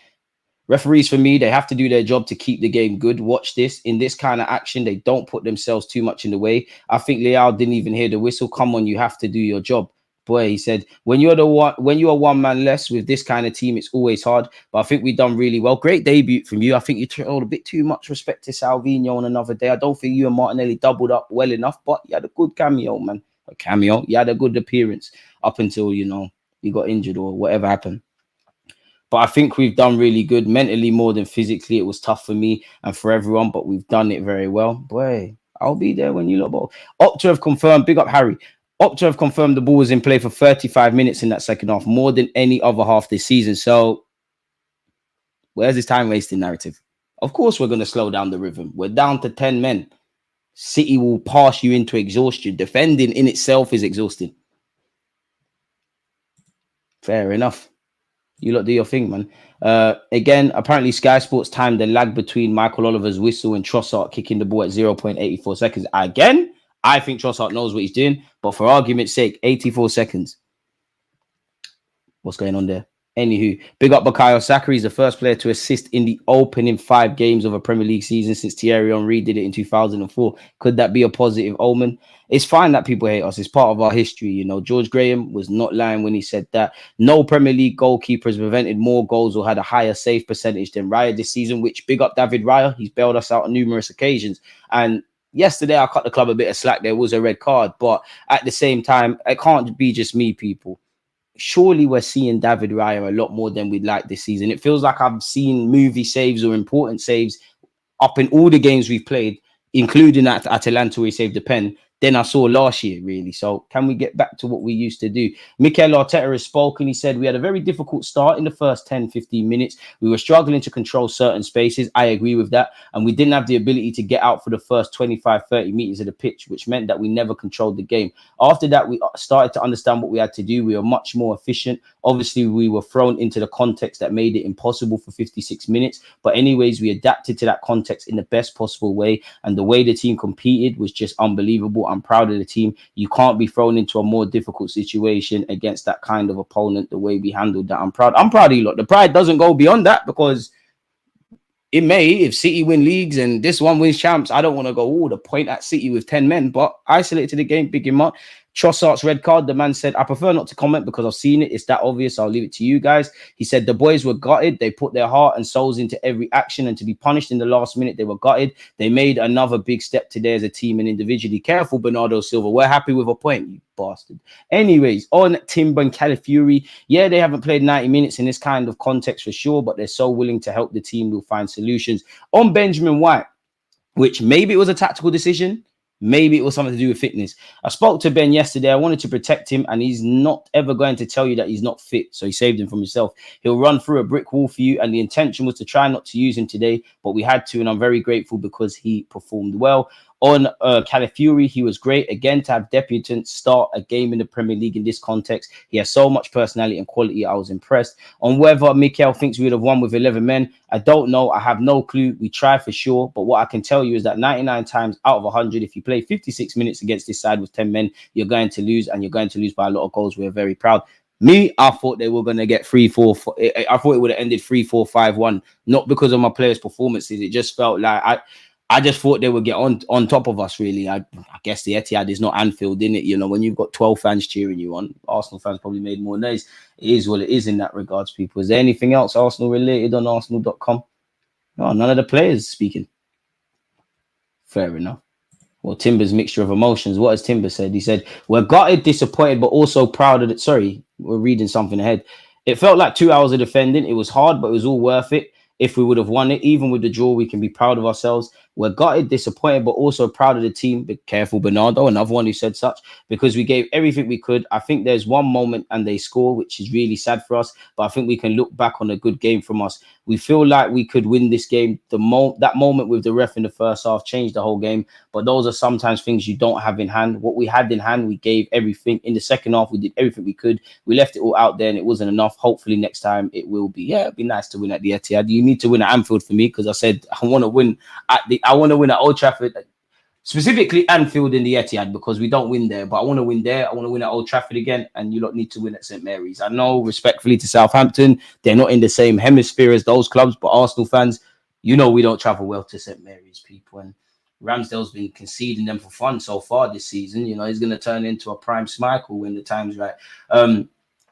Referees, for me, they have to do their job to keep the game good. Watch this. In this kind of action, they don't put themselves too much in the way. I think Leao didn't even hear the whistle. Come on, you have to do your job. Boy, he said, when you are one man less with this kind of team, it's always hard. But I think we've done really well. Great debut from you. I think you showed a bit too much respect to Salvino on another day. I don't think you and Martinelli doubled up well enough, but you had a good cameo, man. You had a good appearance up until, you got injured or whatever happened. But I think we've done really good mentally more than physically. It was tough for me and for everyone, but we've done it very well. Boy, I'll be there when you lot ball. Opta have confirmed, big up Harry. Opta have confirmed the ball was in play for 35 minutes in that second half, more than any other half this season. So where's this time wasting narrative? Of course, we're going to slow down the rhythm. We're down to 10 men. City will pass you into exhaustion. Defending in itself is exhausting. Fair enough. You lot do your thing, man. Again, apparently Sky Sports timed the lag between Michael Oliver's whistle and Trossard kicking the ball at 0.84 seconds. Again, I think Trossard knows what he's doing, but for argument's sake, 84 seconds. What's going on there? Anywho, big up Bukayo Saka. He's the first player to assist in the opening 5 games of a Premier League season since Thierry Henry did it in 2004. Could that be a positive omen? It's fine that people hate us. It's part of our history. You know, George Graham was not lying when he said that no Premier League goalkeeper has prevented more goals or had a higher save percentage than Raya this season, which big up David Raya. He's bailed us out on numerous occasions. And yesterday, I cut the club a bit of slack. There was a red card. But at the same time, it can't be just me, people. Surely we're seeing David Raya a lot more than we'd like this season. It feels like I've seen movie saves or important saves up in all the games we've played, including at Atalanta where he saved the pen, than I saw last year, really. So can we get back to what we used to do? Mikel Arteta has spoken. He said we had a very difficult start in the first 10, 15 minutes. We were struggling to control certain spaces. I agree with that. And we didn't have the ability to get out for the first 25, 30 meters of the pitch, which meant that we never controlled the game. After that, we started to understand what we had to do. We were much more efficient. Obviously, we were thrown into the context that made it impossible for 56 minutes. But anyways, we adapted to that context in the best possible way. And the way the team competed was just unbelievable. I'm proud of the team. You can't be thrown into a more difficult situation against that kind of opponent, the way we handled that. I'm proud. I'm proud of you lot. The pride doesn't go beyond that, because it may, if City win leagues and this one wins champs, I don't want to go, the point at City with 10 men, but isolated to the game, big him up. Trossard's red card, the man said, I prefer not to comment because I've seen it. It's that obvious. I'll leave it to you guys. He said the boys were gutted. They put their heart and souls into every action, and to be punished in the last minute, they were gutted. They made another big step today as a team and individually. Careful, Bernardo Silva. We're happy with a point, you bastard. Anyways, on Timber and Calafiori, yeah, they haven't played 90 minutes in this kind of context for sure, but they're so willing to help the team. We'll find solutions. On Benjamin White, which maybe it was a tactical decision, maybe it was something to do with fitness. I spoke to Ben yesterday. I wanted to protect him, and he's not ever going to tell you that he's not fit. So he saved him from himself. He'll run through a brick wall for you, and the intention was to try not to use him today, but we had to, and I'm very grateful because he performed well. On Calafiori, he was great. Again, to have debutants start a game in the Premier League in this context, he has so much personality and quality. I was impressed. On whether Mikel thinks we would have won with 11 men, I don't know. I have no clue. We tried for sure. But what I can tell you is that 99 times out of 100, if you play 56 minutes against this side with 10 men, you're going to lose, and you're going to lose by a lot of goals. We're very proud. Me, I thought they were going to get 3-4. I thought it would have ended 3-4-5-1, not because of my players' performances. It just felt like I just thought they would get on top of us, really. I guess the Etihad is not Anfield, innit? You know, when you've got 12 fans cheering you on, Arsenal fans probably made more noise. It is what it is in that regards, people. Is there anything else Arsenal related on Arsenal.com? No, none of the players speaking. Fair enough. Well, Timber's mixture of emotions. What has Timber said? He said, we're gutted, disappointed, but also proud of it. Sorry, we're reading something ahead. It felt like 2 hours of defending. It was hard, but it was all worth it. If we would have won it, even with the draw, we can be proud of ourselves. We're gutted, disappointed, but also proud of the team. Be careful, Bernardo, another one who said such, because we gave everything we could. I think there's one moment and they score, which is really sad for us, but I think we can look back on a good game from us. We feel like we could win this game. That moment with the ref in the first half changed the whole game, but those are sometimes things you don't have in hand. What we had in hand, we gave everything. In the second half, we did everything we could. We left it all out there and it wasn't enough. Hopefully next time it will be. Yeah, it'd be nice to win at the Etihad. You need to win at Anfield for me, because I said I want to win at Old Trafford, specifically Anfield in the Etihad, because we don't win there. But I want to win there. I want to win at Old Trafford again, and you lot need to win at St Mary's. I know, respectfully to Southampton, they're not in the same hemisphere as those clubs, but Arsenal fans, you know, we don't travel well to St Mary's, people. And Ramsdale's been conceding them for fun so far this season. You know, he's going to turn into a prime Schmeichel when the time's right.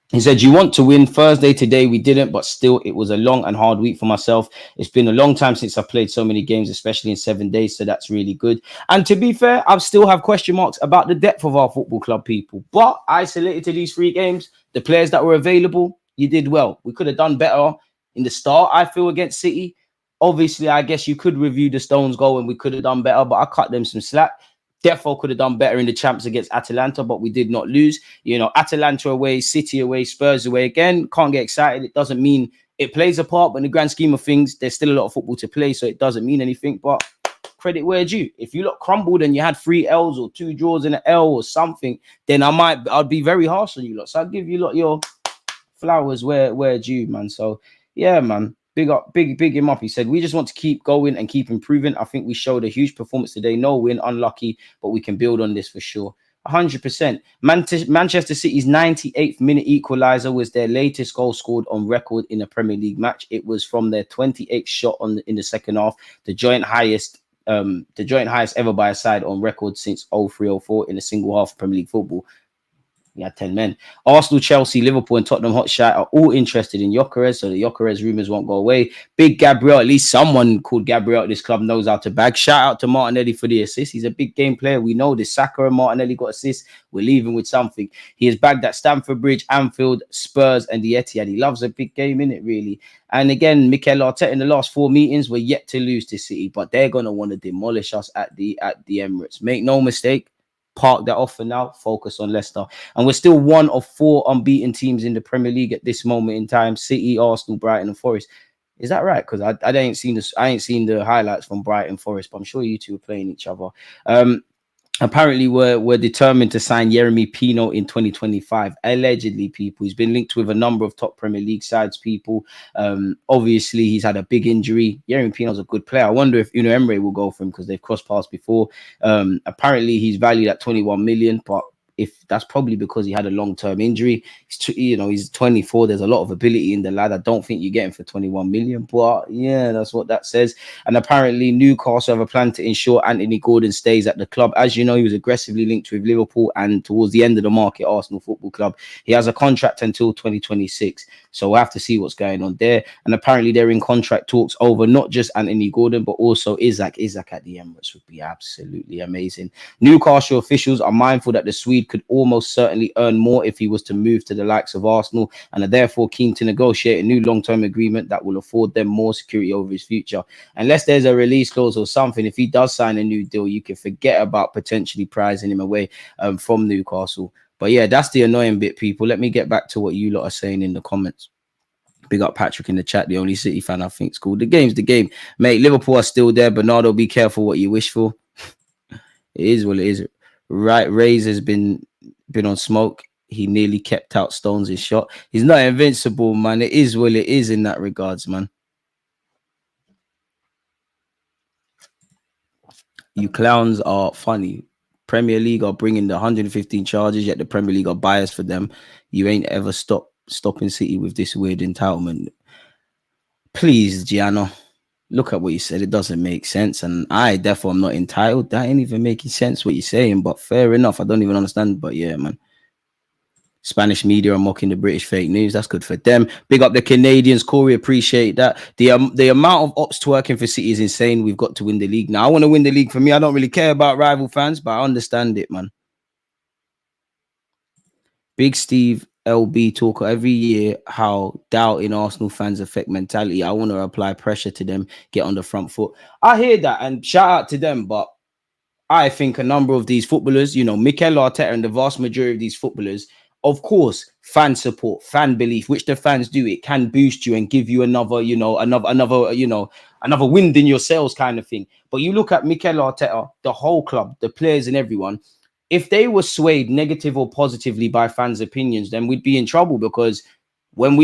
He said, you want to win Thursday. Today we didn't, but still it was a long and hard week for myself. It's been a long time since I've played so many games, especially in 7 days. So that's really good. And to be fair, I still have question marks about the depth of our football club, people. But isolated to these 3 games, the players that were available, you did well. We could have done better in the start, I feel, against City. Obviously, I guess you could review the Stones goal and we could have done better, but I cut them some slack. Defo could have done better in the champs against Atalanta, but we did not lose. You know, Atalanta away, City away, Spurs away. Again, can't get excited. It doesn't mean it plays a part, but in the grand scheme of things, there's still a lot of football to play, so it doesn't mean anything. But credit where due. If you lot crumbled and you had 3 L's or 2 draws and an L or something, then I'd be very harsh on you lot. So I'll give you lot your flowers where due, man. So yeah, man. Big him up. He said, we just want to keep going and keep improving. I think we showed a huge performance today. No win, unlucky, but we can build on this for sure. 100%. Manchester City's 98th minute equaliser was their latest goal scored on record in a Premier League match. It was from their 28th shot in the second half, the joint highest ever by a side on record since 03-04 in a single half of Premier League football. We had 10 men. Arsenal, Chelsea, Liverpool, and Tottenham Hotspur are all interested in Gyökeres, so the Gyökeres rumours won't go away. Big Gabriel, at least someone called Gabriel at this club knows how to bag. Shout out to Martinelli for the assist. He's a big game player. We know this. Saka and Martinelli got assists. We're leaving with something. He has bagged at Stamford Bridge, Anfield, Spurs, and the Etihad. He loves a big game, innit, really. And again, Mikel Arteta in the last 4 meetings were yet to lose to City, but they're going to want to demolish us at the Emirates. Make no mistake. Park that off for now, focus on Leicester. And we're still one of 4 unbeaten teams in the Premier League at this moment in time. City, Arsenal, Brighton, and Forest. Is that right? Because I ain't seen this. I ain't seen the highlights from Brighton Forest, but I'm sure you two are playing each other. Apparently, we're determined to sign Yeremy Pino in 2025. Allegedly, people. He's been linked with a number of top Premier League sides, people. Obviously, he's had a big injury. Yeremy Pino's a good player. I wonder if Unai Emery will go for him because they've crossed paths before. Apparently, he's valued at 21 million, but if that's probably because he had a long-term injury. He's 24. There's a lot of ability in the lad. I don't think you get him for 21 million, but yeah, that's what that says. And apparently Newcastle have a plan to ensure Anthony Gordon stays at the club. As you know, he was aggressively linked with Liverpool and towards the end of the market, Arsenal Football Club. He has a contract until 2026. So we'll have to see what's going on there. And apparently they're in contract talks over not just Anthony Gordon, but also Isak. Isak at the Emirates would be absolutely amazing. Newcastle officials are mindful that the Swede could almost certainly earn more if he was to move to the likes of Arsenal and are therefore keen to negotiate a new long-term agreement that will afford them more security over his future. Unless there's a release clause or something, if he does sign a new deal, you can forget about potentially prizing him away from Newcastle. But yeah, that's the annoying bit, people. Let me get back to what you lot are saying in the comments. Big up Patrick in the chat, the only City fan I think is cool. The game's the game. Mate, Liverpool are still there. Bernardo, be careful what you wish for. It is what it is. Right, Ray's has been on smoke. He nearly kept out Stones' shot. He's not invincible, man. It is what it is in that regards, man. You clowns are funny. Premier League are bringing the 115 charges, yet the Premier League are biased for them. You ain't ever stopping City with this weird entitlement. Please, Gianno. Look at what you said. It doesn't make sense. And I, therefore, I'm not entitled. That ain't even making sense what you're saying. But fair enough. I don't even understand. But yeah, man. Spanish media are mocking the British fake news. That's good for them. Big up the Canadians. Corey, appreciate that. The amount of ops twerking for City is insane. We've got to win the league. Now, I want to win the league. For me, I don't really care about rival fans, but I understand it, man. Big Steve LB talker every year how doubting Arsenal fans affect mentality. I want to apply pressure to them, get on the front foot. I hear that and shout out to them, but I think a number of these footballers, Mikel Arteta and the vast majority of these footballers, of course, fan support, fan belief, which the fans do, it can boost you and give you another, another wind in your sails kind of thing. But you look at Mikel Arteta, the whole club, the players and everyone. If they were swayed negative or positively by fans' opinions, then we'd be in trouble because when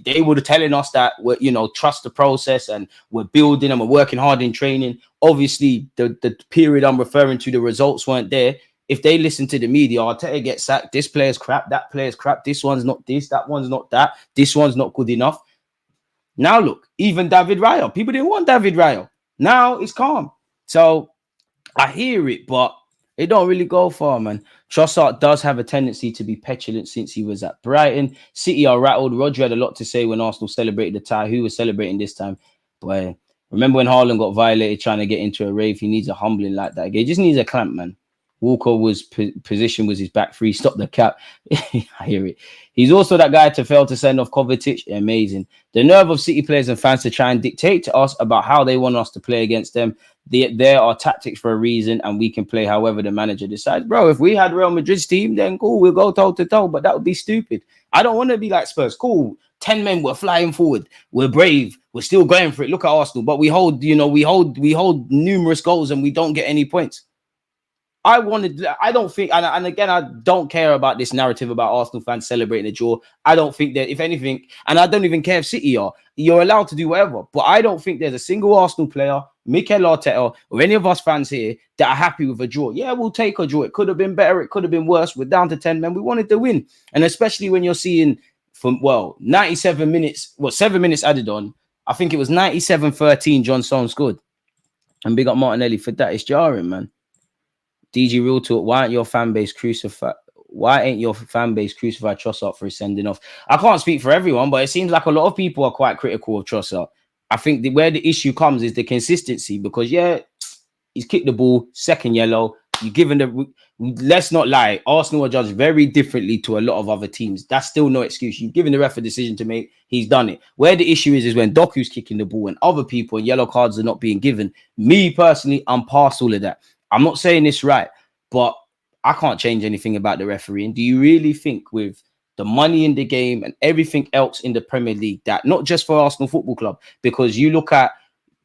they were telling us that we're, trust the process and we're building and we're working hard in training, obviously the period I'm referring to, the results weren't there. If they listen to the media, Arteta gets sacked, this player's crap, that player's crap, this one's not this, that one's not that, this one's not good enough. Now look, even David Raya, people didn't want David Raya. Now it's calm. So I hear it, but it don't really go far, man. Trossard does have a tendency to be petulant since he was at Brighton. City are rattled. Roger had a lot to say when Arsenal celebrated the tie. Who was celebrating this time? Boy, remember when Haaland got violated trying to get into a rave? He needs a humbling like that. He just needs a clamp, man. Walker was position was his back three. Stop the cap. I hear it. He's also that guy to fail to send off Kovacic. Amazing. The nerve of City players and fans to try and dictate to us about how they want us to play against them. There are tactics for a reason, and we can play however the manager decides. Bro, if we had Real Madrid's team, then cool, we'll go toe to toe. But that would be stupid. I don't want to be like Spurs. Cool. 10 men, we're flying forward. We're brave. We're still going for it. Look at Arsenal. But we hold numerous goals and we don't get any points. I don't think, and again, I don't care about this narrative about Arsenal fans celebrating a draw. I don't think that, if anything, and I don't even care if City are, you're allowed to do whatever. But I don't think there's a single Arsenal player, Mikel Arteta, or any of us fans here that are happy with a draw. Yeah, we'll take a draw. It could have been better. It could have been worse. We're down to 10 men. We wanted to win. And especially when you're seeing from, 97 minutes, 7 minutes added on. I think it was 97-13 John Stones scored. And big up Martinelli for that. It's jarring, man. DG Real Talk, why ain't your fan base crucified Trossard for his sending off? I can't speak for everyone, but it seems like a lot of people are quite critical of Trossard. I think where the issue comes is the consistency, because he's kicked the ball, second yellow. You given let's not lie, Arsenal are judged very differently to a lot of other teams. That's still no excuse. You've given the ref a decision to make. He's done it. Where the issue is when Doku's kicking the ball and other people and yellow cards are not being given. Me personally, I'm past all of that. I'm not saying this right, but I can't change anything about the refereeing. Do you really think with the money in the game and everything else in the Premier League, that not just for Arsenal Football Club, because you look at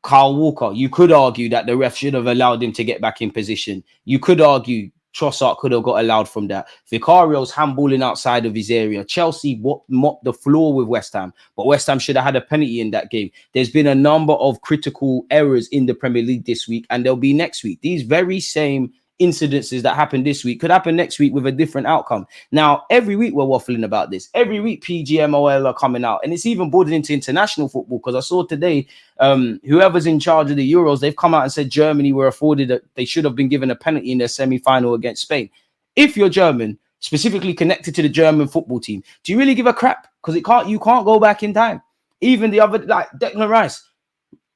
Kyle Walker, you could argue that the ref should have allowed him to get back in position. You could argue Trossard could have got allowed from that. Vicario's handballing outside of his area. Chelsea mopped the floor with West Ham, but West Ham should have had a penalty in that game. There's been a number of critical errors in the Premier League this week, and there'll be next week. These very same incidences that happened this week could happen next week with a different outcome. Now, every week we're waffling about this. Every week PGMOL are coming out, and it's even bordered into international football, because I saw today whoever's in charge of the Euros, they've come out and said Germany were afforded they should have been given a penalty in their semi-final against Spain. If you're German, specifically connected to the German football team, do you really give a crap? Because you can't go back in time. Even the other, like Declan Rice,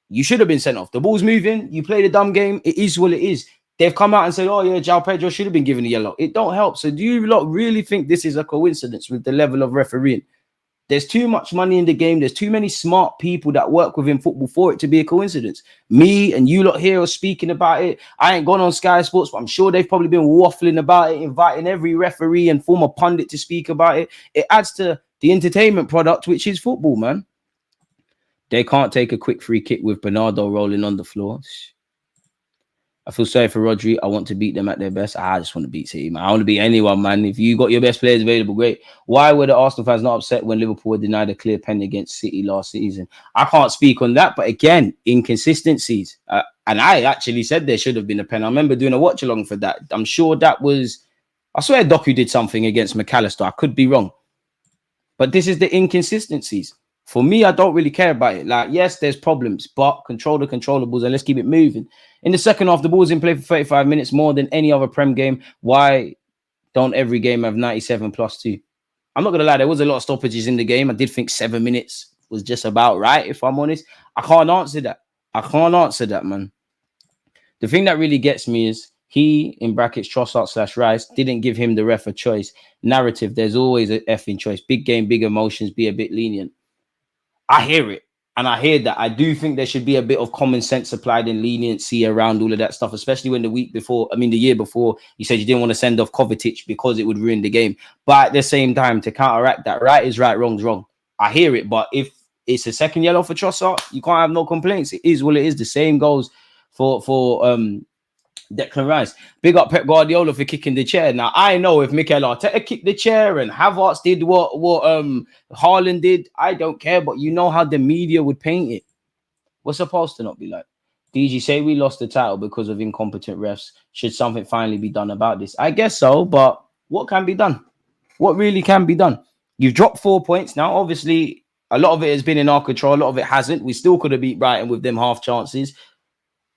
you should have been sent off. The ball's moving, you played a dumb game, it is what it is. They've come out and said, oh, yeah, João Pedro should have been given a yellow. It don't help. So do you lot really think this is a coincidence with the level of refereeing? There's too much money in the game. There's too many smart people that work within football for it to be a coincidence. Me and you lot here are speaking about it. I ain't gone on Sky Sports, but I'm sure they've probably been waffling about it, inviting every referee and former pundit to speak about it. It adds to the entertainment product, which is football, man. They can't take a quick free kick with Bernardo rolling on the floor. I feel sorry for Rodri. I want to beat them at their best. I just want to beat City, man. I want to beat anyone, man. If you got your best players available, great. Why were the Arsenal fans not upset when Liverpool denied a clear pen against City last season? I can't speak on that, but again, inconsistencies. And I actually said there should have been a pen. I remember doing a watch along for that. I'm sure that was, I swear Doku did something against McAllister. I could be wrong. But this is the inconsistencies. For me, I don't really care about it. Like, yes, there's problems, but control the controllables and let's keep it moving. In the second half, the ball's in play for 35 minutes, more than any other Prem game. Why don't every game have 97+2? I'm not going to lie, there was a lot of stoppages in the game. I did think 7 minutes was just about right, if I'm honest. I can't answer that. I can't answer that, man. The thing that really gets me is he, in brackets, Trossard/Rice, didn't give him the ref a choice. Narrative, there's always an effing choice. Big game, big emotions, be a bit lenient. I hear it. And I hear that. I do think there should be a bit of common sense applied and leniency around all of that stuff, especially when the year before, you said you didn't want to send off Kovacic because it would ruin the game. But at the same time, to counteract that, right is right, wrong's wrong. I hear it. But if it's a second yellow for Trossard, you can't have no complaints. It is what it is. The same goes for Declan Rice. Big up Pep Guardiola for kicking the chair. Now, I know if Mikel Arteta kicked the chair and Havertz did what Haaland did, I don't care. But you know how the media would paint it. We're supposed to not be like. DG, say we lost the title because of incompetent refs. Should something finally be done about this? I guess so, but what can be done? What really can be done? You've dropped 4 points. Now, obviously, a lot of it has been in our control. A lot of it hasn't. We still could have beat Brighton with them half chances.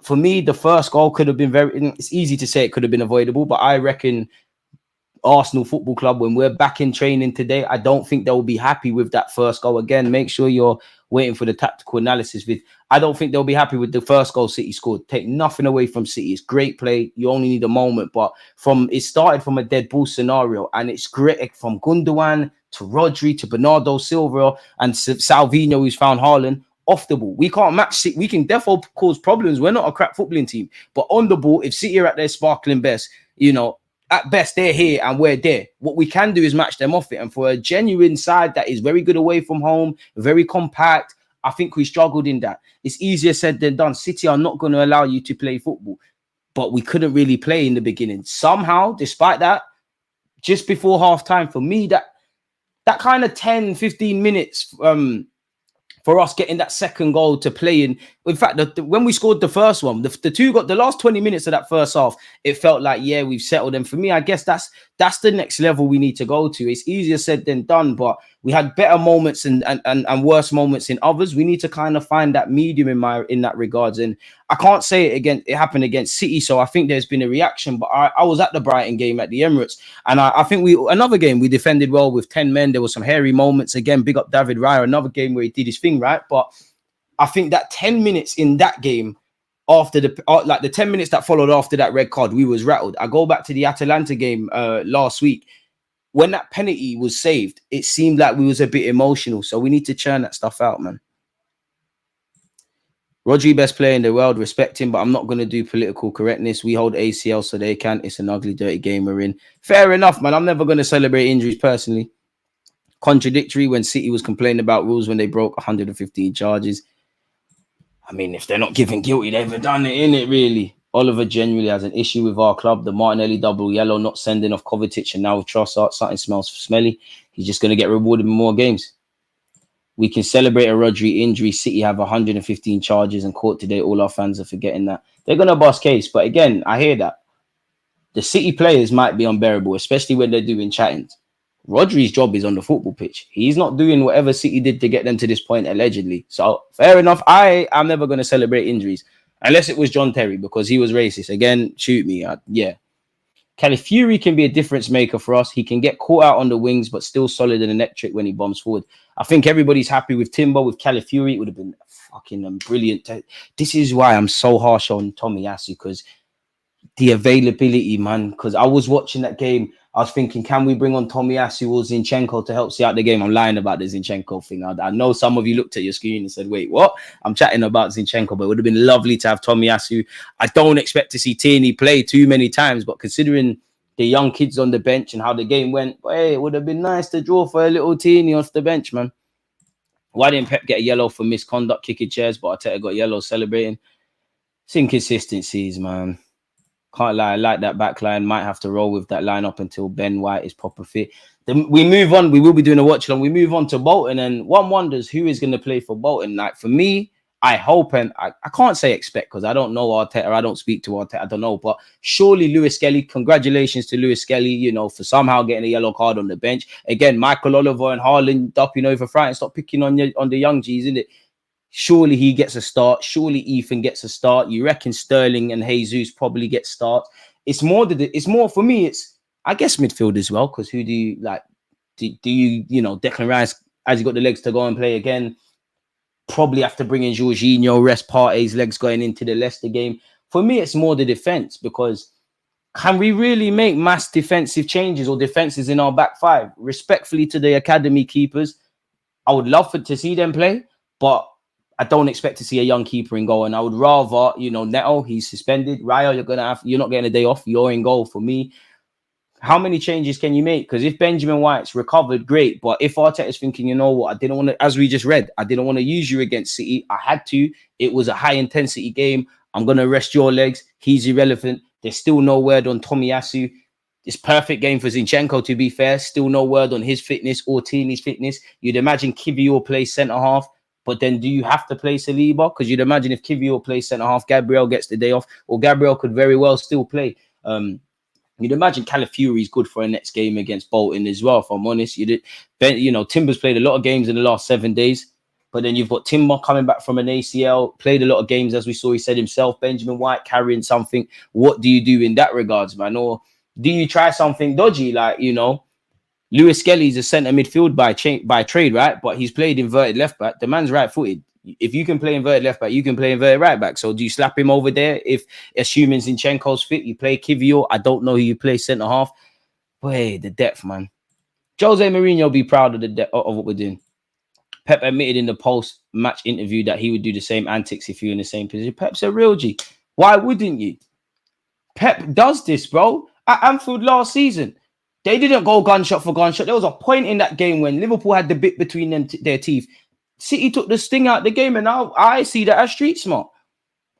For me, the first goal could have been it's easy to say it could have been avoidable, but I reckon Arsenal Football Club, when we're back in training today, I don't think they'll be happy with that first goal. Again, make sure you're waiting for the tactical analysis. I don't think they'll be happy with the first goal City scored. Take nothing away from City. It's great play. You only need a moment, but it started from a dead ball scenario, and it's great from Gundogan to Rodri to Bernardo Silva and Salvino, who's found Haaland. Off the ball, we can't match City. We can therefore cause problems. We're not a crap footballing team, but on the ball, if City are at their sparkling best, at best they're here and we're there. What we can do is match them off it. And for a genuine side that is very good away from home, very compact, I think we struggled in that. It's easier said than done. City are not going to allow you to play football. but we couldn't really play in the beginning. Somehow, despite that, just before half-time, for me, that kind of 10, 15 minutes for us getting that second goal to play in fact, when we scored the first one, the last 20 minutes of that first half, it felt like, yeah, we've settled. And for me, I guess that's the next level we need to go to. It's easier said than done, but we had better moments and worse moments in others. We need to kind of find that medium in that regards. And I can't say it happened against City, so I think there's been a reaction. But I was at the Brighton game at the Emirates, and I think another game we defended well with 10 men. There were some hairy moments. Again, big up David Raya, another game where he did his thing right. But I think that 10 minutes in that game, after the 10 minutes that followed after that red card, we was rattled. I go back to the Atalanta game last week. When that penalty was saved, it seemed like we was a bit emotional. So we need to churn that stuff out, man. Rodri, best player in the world, respect him, but I'm not going to do political correctness. We hold ACL so they can. It's an ugly, dirty game we're in. Fair enough, man. I'm never going to celebrate injuries personally. Contradictory when City was complaining about rules when they broke 115 charges. I mean, if they're not given guilty, they've done it, innit, really? Oliver genuinely has an issue with our club. The Martinelli double yellow, not sending off Kovacic, and now with Trossard, something smells smelly. He's just going to get rewarded with more games. We can celebrate a Rodri injury. City have 115 charges and court today. All our fans are forgetting that. They're going to bust case. But again, I hear that. The City players might be unbearable, especially when they're doing chattings. Rodri's job is on the football pitch. He's not doing whatever City did to get them to this point, allegedly. So, fair enough. I'm never going to celebrate injuries. Unless it was John Terry, because he was racist. Again, shoot me. Yeah. Calafiori can be a difference maker for us. He can get caught out on the wings, but still solid and electric when he bombs forward. I think everybody's happy with Timber. With Calafiori, it would have been fucking brilliant. This is why I'm so harsh on Tomiyasu, because the availability, man. Because I was watching that game. I was thinking, can we bring on Tomiyasu or Zinchenko to help see out the game? I'm lying about the Zinchenko thing. I know some of you looked at your screen and said, wait, what? I'm chatting about Zinchenko, but it would have been lovely to have Tomiyasu. I don't expect to see Tierney play too many times, but considering the young kids on the bench and how the game went, hey, it would have been nice to draw for a little Tierney off the bench, man. Why didn't Pep get a yellow for misconduct, kicking chairs, but Arteta got yellow celebrating? It's inconsistencies, man. Can't lie, I like that back line. Might have to roll with that line up until Ben White is proper fit. Then we move on. We will be doing a watch along. We move on to Bolton, and one wonders who is going to play for Bolton. Like for me, I hope, and I can't say expect because I don't know Arteta. I don't speak to Arteta. I don't know, but surely Lewis Skelly. Congratulations to Lewis Skelly. You know, for somehow getting a yellow card on the bench again. Michael Oliver and Haaland upping over Friday. Stop picking on the young G's, isn't it? Surely he gets a start. Surely Ethan gets a start. You reckon Sterling and Jesus probably get starts. It's more for me. It's I guess midfield as well, because who do you like? Do you Declan Rice, has he got the legs to go and play again? Probably have to bring in Jorginho, rest Partey's legs going into the Leicester game. For me, it's more the defense, because can we really make mass defensive changes or defenses in our back five? Respectfully to the academy keepers, I would love to see them play, but I don't expect to see a young keeper in goal. And I would rather, Neto, he's suspended. Raya, you're not getting a day off. You're in goal for me. How many changes can you make? Because if Benjamin White's recovered, great. But if Arteta's thinking, you know what, I didn't want to, as we just read, I didn't want to use you against City. I had to. It was a high intensity game. I'm going to rest your legs. He's irrelevant. There's still no word on Tomiyasu. It's perfect game for Zinchenko, to be fair. Still no word on his fitness or Tierney's fitness. You'd imagine Kivior plays centre-half. But then do you have to play Saliba? Because you'd imagine if Kivior plays centre-half, Gabriel gets the day off, or Gabriel could very well still play. You'd imagine Calafiori is good for a next game against Bolton as well, if I'm honest. Timber's played a lot of games in the last 7 days, but then you've got Timber coming back from an ACL, played a lot of games, as we saw, he said himself. Benjamin White carrying something. What do you do in that regards, man? Or do you try something dodgy, like, Lewis Skelly is a centre midfield by trade, right? But he's played inverted left back. The man's right-footed. If you can play inverted left back, you can play inverted right back. So do you slap him over there? If assuming Zinchenko's fit, you play Kivior. I don't know who you play centre half. Boy, the depth, man. Jose Mourinho be proud of the depth of what we're doing. Pep admitted in the post-match interview that he would do the same antics if you're in the same position. Pep's a real G. Why wouldn't you? Pep does this, bro. At Anfield last season, they didn't go gunshot for gunshot. There was a point in that game when Liverpool had the bit between their teeth. City took the sting out of the game, and now I see that as street smart.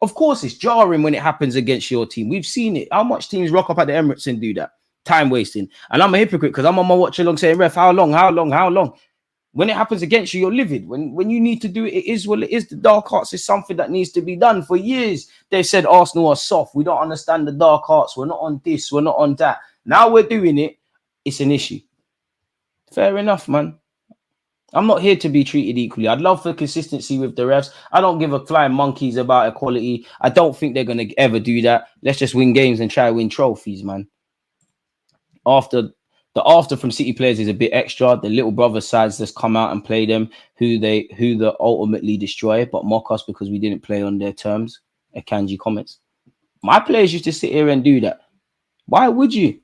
Of course, it's jarring when it happens against your team. We've seen it. How much teams rock up at the Emirates and do that? Time wasting. And I'm a hypocrite because I'm on my watch along saying, ref, how long? When it happens against you, you're livid. When you need to do it, it is what it is. The dark arts is something that needs to be done. For years, they've said Arsenal are soft. We don't understand the dark arts. We're not on this. We're not on that. Now we're doing it. It's an issue. Fair enough, man. I'm not here to be treated equally. I'd love for consistency with the refs. I don't give a flying monkeys about equality. I don't think they're going to ever do that. Let's just win games and try to win trophies, man. The after from City players is a bit extra. The little brother sides just come out and play them who they ultimately destroy, but mock us because we didn't play on their terms. Akanji comments. My players used to sit here and do that. Why would you?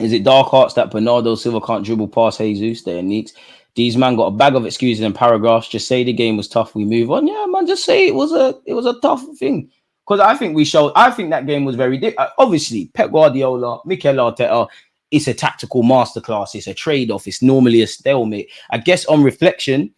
Is it dark arts that Bernardo Silva can't dribble past Jesus? They're neat. These man got a bag of excuses and paragraphs. Just say the game was tough. We move on. Yeah, man. Just say it was a tough thing. Because I think that game was very obviously, Pep Guardiola, Mikel Arteta, it's a tactical masterclass. It's a trade-off. It's normally a stalemate. I guess on reflection,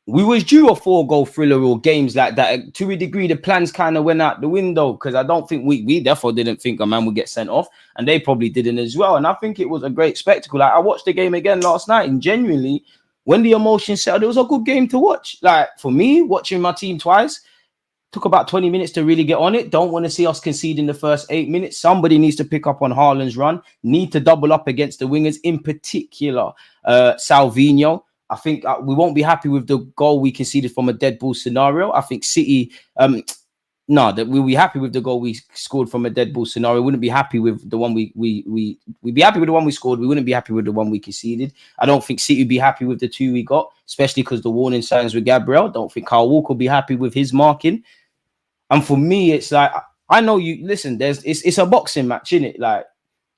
we was due a 4-goal thriller or games like that. To a degree, the plans kind of went out the window because I don't think we therefore didn't think a man would get sent off, and they probably didn't as well. And I think it was a great spectacle. Like, I watched the game again last night, and genuinely, when the emotion settled, it was a good game to watch. Like, for me, watching my team twice, took about 20 minutes to really get on it. Don't want to see us concede in the first 8 minutes. Somebody needs to pick up on Haaland's run. Need to double up against the wingers, in particular, Salvinho. I think we won't be happy with the goal we conceded from a dead ball scenario. I think City, that we'll be happy with the goal we scored from a dead ball scenario. We wouldn't be happy with the one we'd be happy with the one we scored. We wouldn't be happy with the one we conceded. I don't think City would be happy with the 2 we got, especially because the warning signs with Gabriel. Don't think Kyle Walker will be happy with his marking. And for me, it's like, I know you listen, it's a boxing match, innit? Like,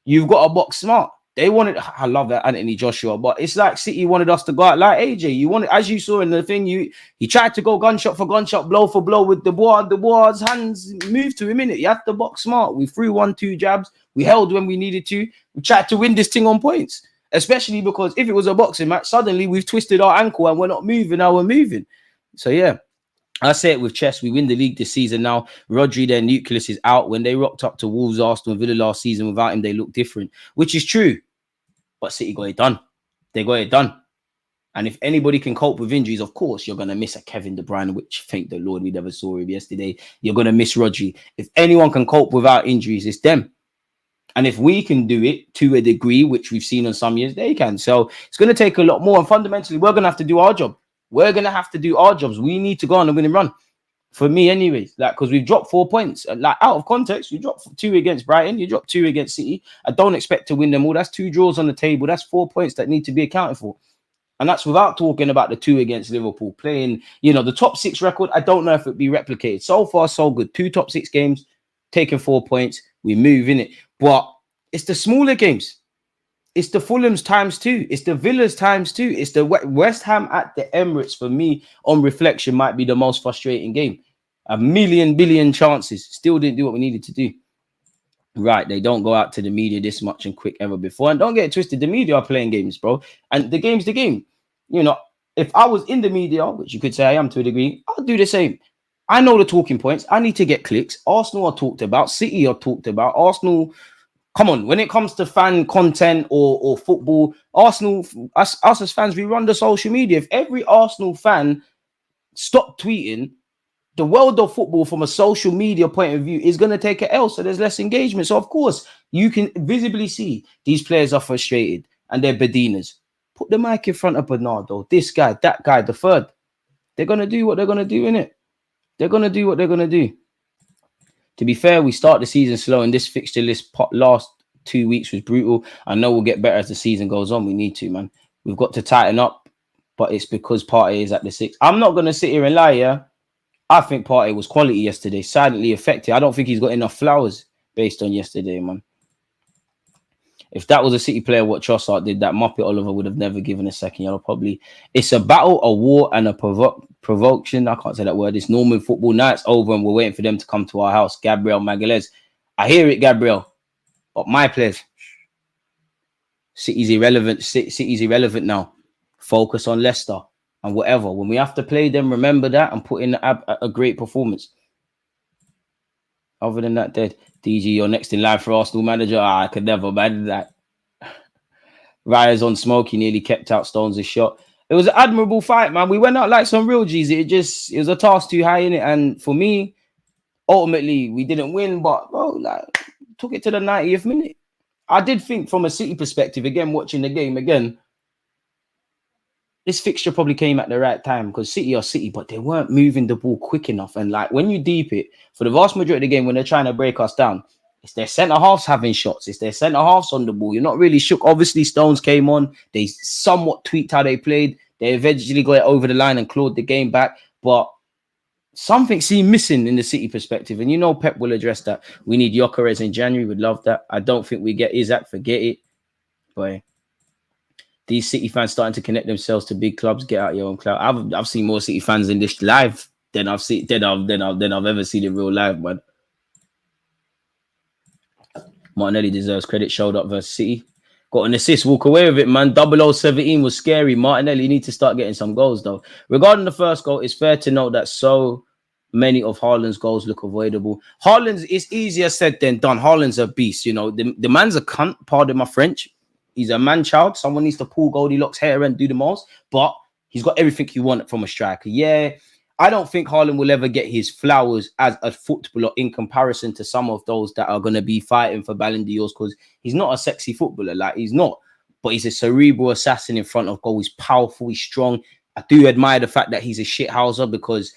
you've got to box smart. They wanted, I love that Anthony Joshua, but it's like City wanted us to go out like AJ. You wanted, as you saw in the thing, he tried to go gunshot for gunshot, blow for blow with the Bois hands moved to him, innit? You have to box smart. We threw 1-2 jabs. We held when we needed to. We tried to win this thing on points, especially because if it was a boxing match, suddenly we've twisted our ankle and we're not moving. Now we're moving. So yeah. I say it with chess. We win the league this season now. Rodri, their nucleus, is out. When they rocked up to Wolves, Arsenal, and Villa last season without him, they looked different, which is true. But City got it done. They got it done. And if anybody can cope with injuries, of course, you're going to miss a Kevin De Bruyne, which, thank the Lord, we never saw him yesterday. You're going to miss Rodri. If anyone can cope without injuries, it's them. And if we can do it to a degree, which we've seen on some years, they can. So it's going to take a lot more. And fundamentally, we're going to have to do our job. We're going to have to do our jobs. We need to go on a winning run. For me, anyways, like, because we've dropped 4 points. Like, out of context, you dropped 2 against Brighton. You dropped 2 against City. I don't expect to win them all. That's 2 draws on the table. That's 4 points that need to be accounted for. And that's without talking about the 2 against Liverpool. Playing, the top 6 record, I don't know if it'd be replicated. So far, so good. 2 top 6 games, taking 4 points. We move in it. But it's the smaller games. It's the Fulham's times 2. It's the Villa's times 2. It's the West Ham at the Emirates, for me, on reflection, might be the most frustrating game. A billion chances. Still didn't do what we needed to do. Right, they don't go out to the media this much and quick ever before. And don't get it twisted, the media are playing games, bro. And the game's the game. If I was in the media, which you could say I am to a degree, I'll do the same. I know the talking points. I need to get clicks. Arsenal are talked about. City are talked about. Arsenal... Come on, when it comes to fan content or football, Arsenal, us as fans, we run the social media. If every Arsenal fan stopped tweeting, the world of football from a social media point of view is going to take an L, so there's less engagement. So, of course, you can visibly see these players are frustrated and they're Bedinas. Put the mic in front of Bernardo, this guy, that guy, the third. They're going to do what they're going to do, innit? They're going to do what they're going to do. To be fair, we start the season slow, and this fixture list last 2 weeks was brutal. I know we'll get better as the season goes on. We need to, man. We've got to tighten up, but it's because Partey is at the 6. I'm not going to sit here and lie, yeah? I think Partey was quality yesterday, silently effective. I don't think he's got enough flowers based on yesterday, man. If that was a City player, what Trossard did, that Muppet Oliver would have never given a second yellow, probably. It's a battle, a war, and a provocation. I can't say that word. It's normal football. Now it's over, and we're waiting for them to come to our house. Gabriel Magalhaes. I hear it, Gabriel. But my players, City's irrelevant. City's irrelevant now. Focus on Leicester. and whatever. When we have to play them, remember that and put in a great performance. Other than that, dead. DG, you're next in line for Arsenal manager. I could never imagine that. Raya's on smoke. He nearly kept out Stones' shot. It was an admirable fight, man. We went out like some real G's. It was a task too high in it. And for me, ultimately, we didn't win, but bro, like, took it to the 90th minute. I did think from a City perspective, again, watching the game again, this fixture probably came at the right time because City are City, but they weren't moving the ball quick enough. And like when you deep it, for the vast majority of the game, when they're trying to break us down, it's their centre-halves having shots. It's their centre-halves on the ball. You're not really shook. Obviously, Stones came on. They somewhat tweaked how they played. They eventually got it over the line and clawed the game back. But something seemed missing in the City perspective. And you know Pep will address that. We need Gyökeres in January. We'd love that. I don't think we get Isaac. Forget it. But these City fans starting to connect themselves to big clubs. Get out your own cloud. I've seen more City fans in this live than I've ever seen in real life, man. Martinelli deserves credit. Showed up versus City. Got an assist. Walk away with it, man. 0017 was scary. Martinelli, you need to start getting some goals, though. Regarding the first goal, it's fair to note that so many of Haaland's goals look avoidable. Haaland's, it's easier said than done. Haaland's a beast, you know. The man's a cunt, pardon my French. He's a man-child. Someone needs to pull Goldilocks hair and do the most. But he's got everything you want from a striker. Yeah, I don't think Haaland will ever get his flowers as a footballer in comparison to some of those that are going to be fighting for Ballon d'Ors because he's not a sexy footballer. Like, he's not. But he's a cerebral assassin in front of goal. He's powerful. He's strong. I do admire the fact that he's a shithouser because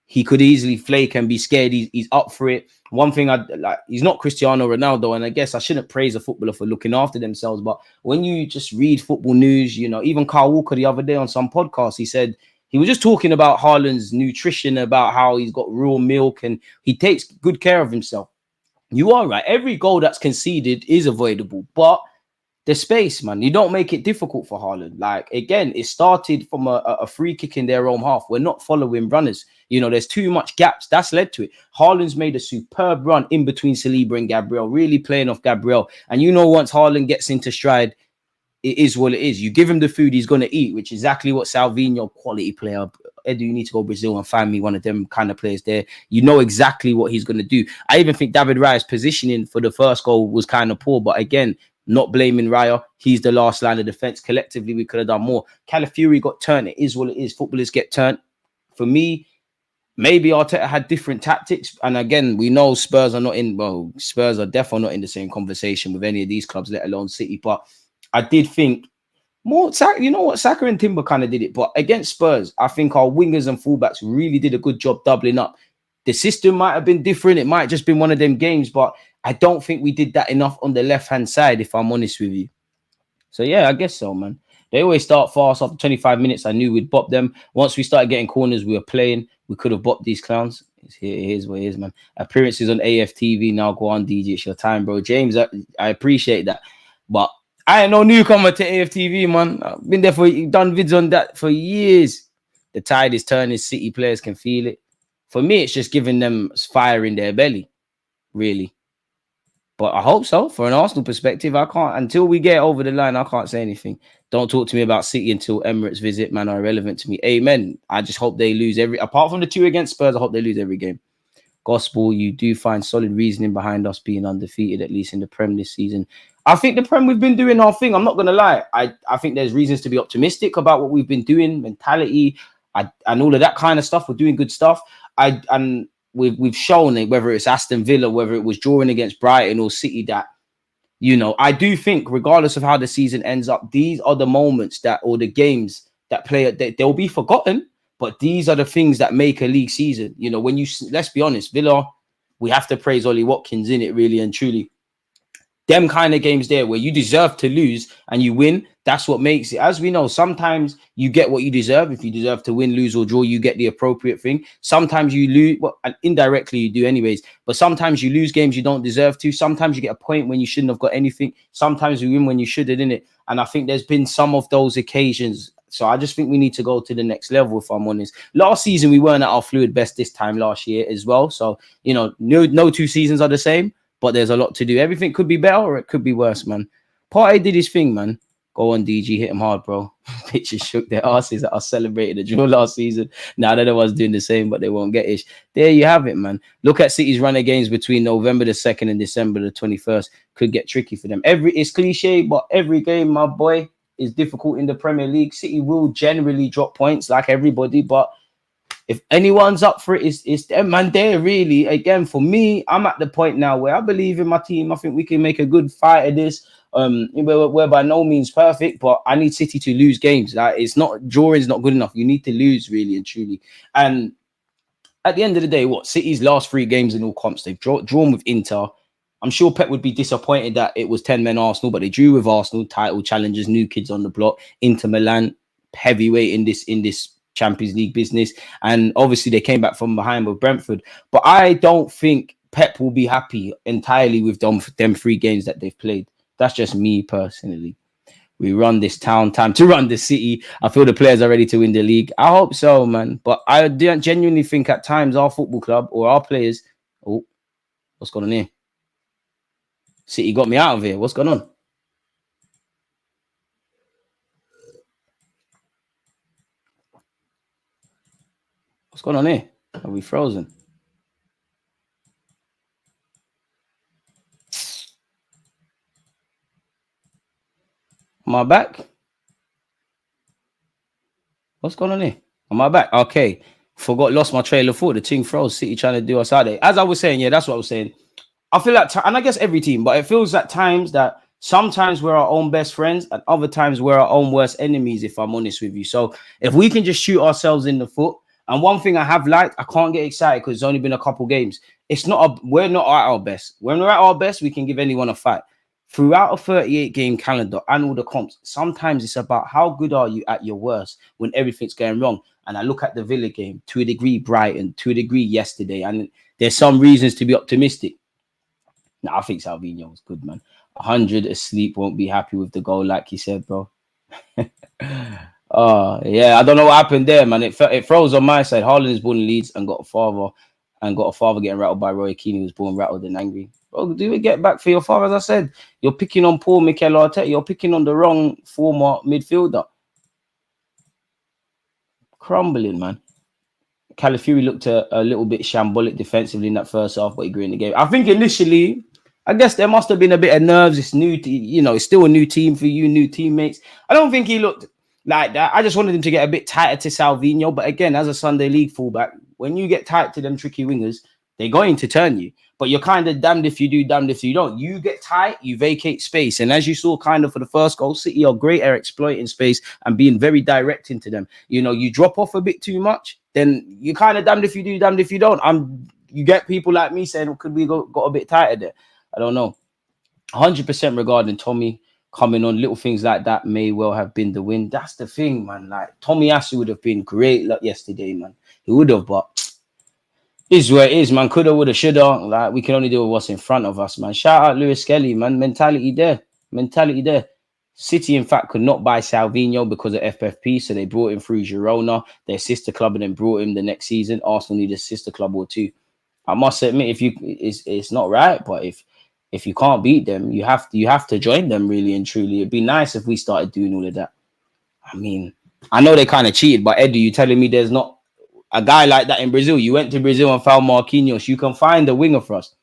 he could easily flake and be scared. He's up for it. One thing I like, he's not Cristiano Ronaldo, and I guess I shouldn't praise a footballer for looking after themselves. But when you just read football news, you know, even Carl Walker the other day on some podcast, he said he was just talking about Haaland's nutrition, about how he's got raw milk and he takes good care of himself. You are right. Every goal that's conceded is avoidable, but the space, man, you don't make it difficult for Haaland. Like, again, it started from a free kick in their own half. We're not following runners. You know, there's too much gaps. That's led to it. Haaland's made a superb run in between Saliba and Gabriel, really playing off Gabriel. And you know, once Haaland gets into stride, it is what it is. You give him the food he's going to eat, which is exactly what Salvinho, quality player. Edu, you need to go to Brazil and find me one of them kind of players there. You know exactly what he's going to do. I even think David Raya's positioning for the first goal was kind of poor. But again, not blaming Raya. He's the last line of defense. Collectively, we could have done more. Calafiori got turned. It is what it is. Footballers get turned. For me, maybe Arteta had different tactics. And again, we know Spurs are definitely not in the same conversation with any of these clubs, let alone City. But I did think more, you know what, Saka and Timber kind of did it. But against Spurs, I think our wingers and fullbacks really did a good job doubling up. The system might have been different. It might have just been one of them games, but I don't think we did that enough on the left-hand side, if I'm honest with you. So, yeah, I guess so, man. They always start fast. After 25 minutes, I knew we'd bop them. Once we started getting corners, we were playing. We could have bopped these clowns. Here's what it is, man. Appearances on AFTV. Now go on, DJ. It's your time, bro. James, I appreciate that. But I ain't no newcomer to AFTV, man. I've been there done vids on that for years. The tide is turning. City players can feel it. For me, it's just giving them fire in their belly, really. But I hope so. For an Arsenal perspective, I can't, until we get over the line, I can't say anything. Don't talk to me about City until Emirates visit, man, are irrelevant to me. Amen. I just hope they lose apart from the 2 against Spurs, I hope they lose every game. Gospel, you do find solid reasoning behind us being undefeated, at least in the Prem this season. I think the Prem, we've been doing our thing. I'm not going to lie. I think there's reasons to be optimistic about what we've been doing, mentality, and all of that kind of stuff. We're doing good stuff. We've shown it, whether it's Aston Villa, whether it was drawing against Brighton or City, that, you know, I do think regardless of how the season ends up, these are the moments or the games that they'll be forgotten, but these are the things that make a league season. You know, let's be honest, Villa, we have to praise Ollie Watkins in it, really and truly. Them kind of games there where you deserve to lose and you win, that's what makes it. As we know, sometimes you get what you deserve. If you deserve to win, lose, or draw, you get the appropriate thing. Sometimes you lose, well, and indirectly you do anyways, but sometimes you lose games you don't deserve to. Sometimes you get a point when you shouldn't have got anything. Sometimes you win when you should have, innit? And I think there's been some of those occasions. So I just think we need to go to the next level, if I'm honest. Last season, we weren't at our fluid best this time last year as well. So, you know, no 2 seasons are the same. But there's a lot to do. Everything could be better or it could be worse, man. Partey did his thing, man. Go on, DG, hit them hard, bro. Pictures shook their asses at us celebrating the draw last season. Now, I don't know what's doing the same, but they won't get it. There you have it, man. Look at City's run of games between November the 2nd and December the 21st. Could get tricky for them. It's cliche, but every game, my boy, is difficult in the Premier League. City will generally drop points like everybody, but if anyone's up for it, it's them, man. There really, again, for me, I'm at the point now where I believe in my team. I think we can make a good fight of this. We're by no means perfect, but I need City to lose games. Like, it's not, drawing's not good enough. You need to lose, really and truly. And at the end of the day, City's last 3 games in all comps, they've drawn with Inter. I'm sure Pep would be disappointed that it was 10-men Arsenal, but they drew with Arsenal, title challengers, new kids on the block, Inter Milan, heavyweight in this Champions League business. And obviously they came back from behind with Brentford. But I don't think Pep will be happy entirely with them 3 games that they've played. That's just me personally. We run this town, time to run the city. I feel the players are ready to win the league. I hope so, man. But I don't genuinely think at times our football club or our players... Oh, what's going on here? City got me out of here. What's going on? What's going on here? Are we frozen? Am I back? What's going on here? Am I back? Okay. Lost my trail of thought. The team froze. City trying to do us out there. As I was saying, yeah, that's what I was saying. I feel like, and I guess every team, but it feels at times that sometimes we're our own best friends and other times we're our own worst enemies, if I'm honest with you. So if we can just shoot ourselves in the foot, and one thing I have liked, I can't get excited because it's only been a couple games. We're not at our best. When we're at our best, we can give anyone a fight. Throughout a 38-game calendar and all the comps, sometimes it's about how good are you at your worst when everything's going wrong. And I look at the Villa game, to a degree Brighton, to a degree yesterday, and there's some reasons to be optimistic. Now, I think Salvino was good, man. 100 asleep, won't be happy with the goal, like he said, bro. Oh, yeah, I don't know what happened there, man. It froze on my side. Haaland is born in Leeds and got a father getting rattled by Roy Keane, who was born rattled and angry. Bro, do it get back for your father? As I said, you're picking on poor Mikel Arteta. You're picking on the wrong former midfielder. Crumbling, man. Calafiori looked a little bit shambolic defensively in that first half, but he grew in the game. I think initially, I guess there must have been a bit of nerves. It's new, it's still a new team for you, new teammates. I don't think he looked like that. I just wanted him to get a bit tighter to Salvino. But again, as a Sunday League fullback, when you get tight to them tricky wingers, they're going to turn you. But you're kind of damned if you do, damned if you don't. You get tight, you vacate space. And as you saw kind of for the first goal, City are great at exploiting space and being very direct into them. You drop off a bit too much, then you're kind of damned if you do, damned if you don't. You get people like me saying, could we got a bit tighter there? I don't know. 100% regarding Tommy coming on, little things like that may well have been the win. That's the thing, man. Like, Tommy Asu would have been great yesterday, man. He would have, but is where it is, man. Coulda, woulda, shoulda. Like, we can only deal with what's in front of us, man. Shout out Lewis Kelly, man. Mentality there. City, in fact, could not buy Salvino because of FFP, so they brought him through Girona, their sister club, and then brought him the next season. Arsenal need a sister club or two. I must admit, it's not right, but if you can't beat them, you have to join them, really and truly. It'd be nice if we started doing all of that. I mean, I know they kind of cheated, but Eddie, you telling me there's not a guy like that in Brazil? You went to Brazil and found Marquinhos. You can find a winger for us.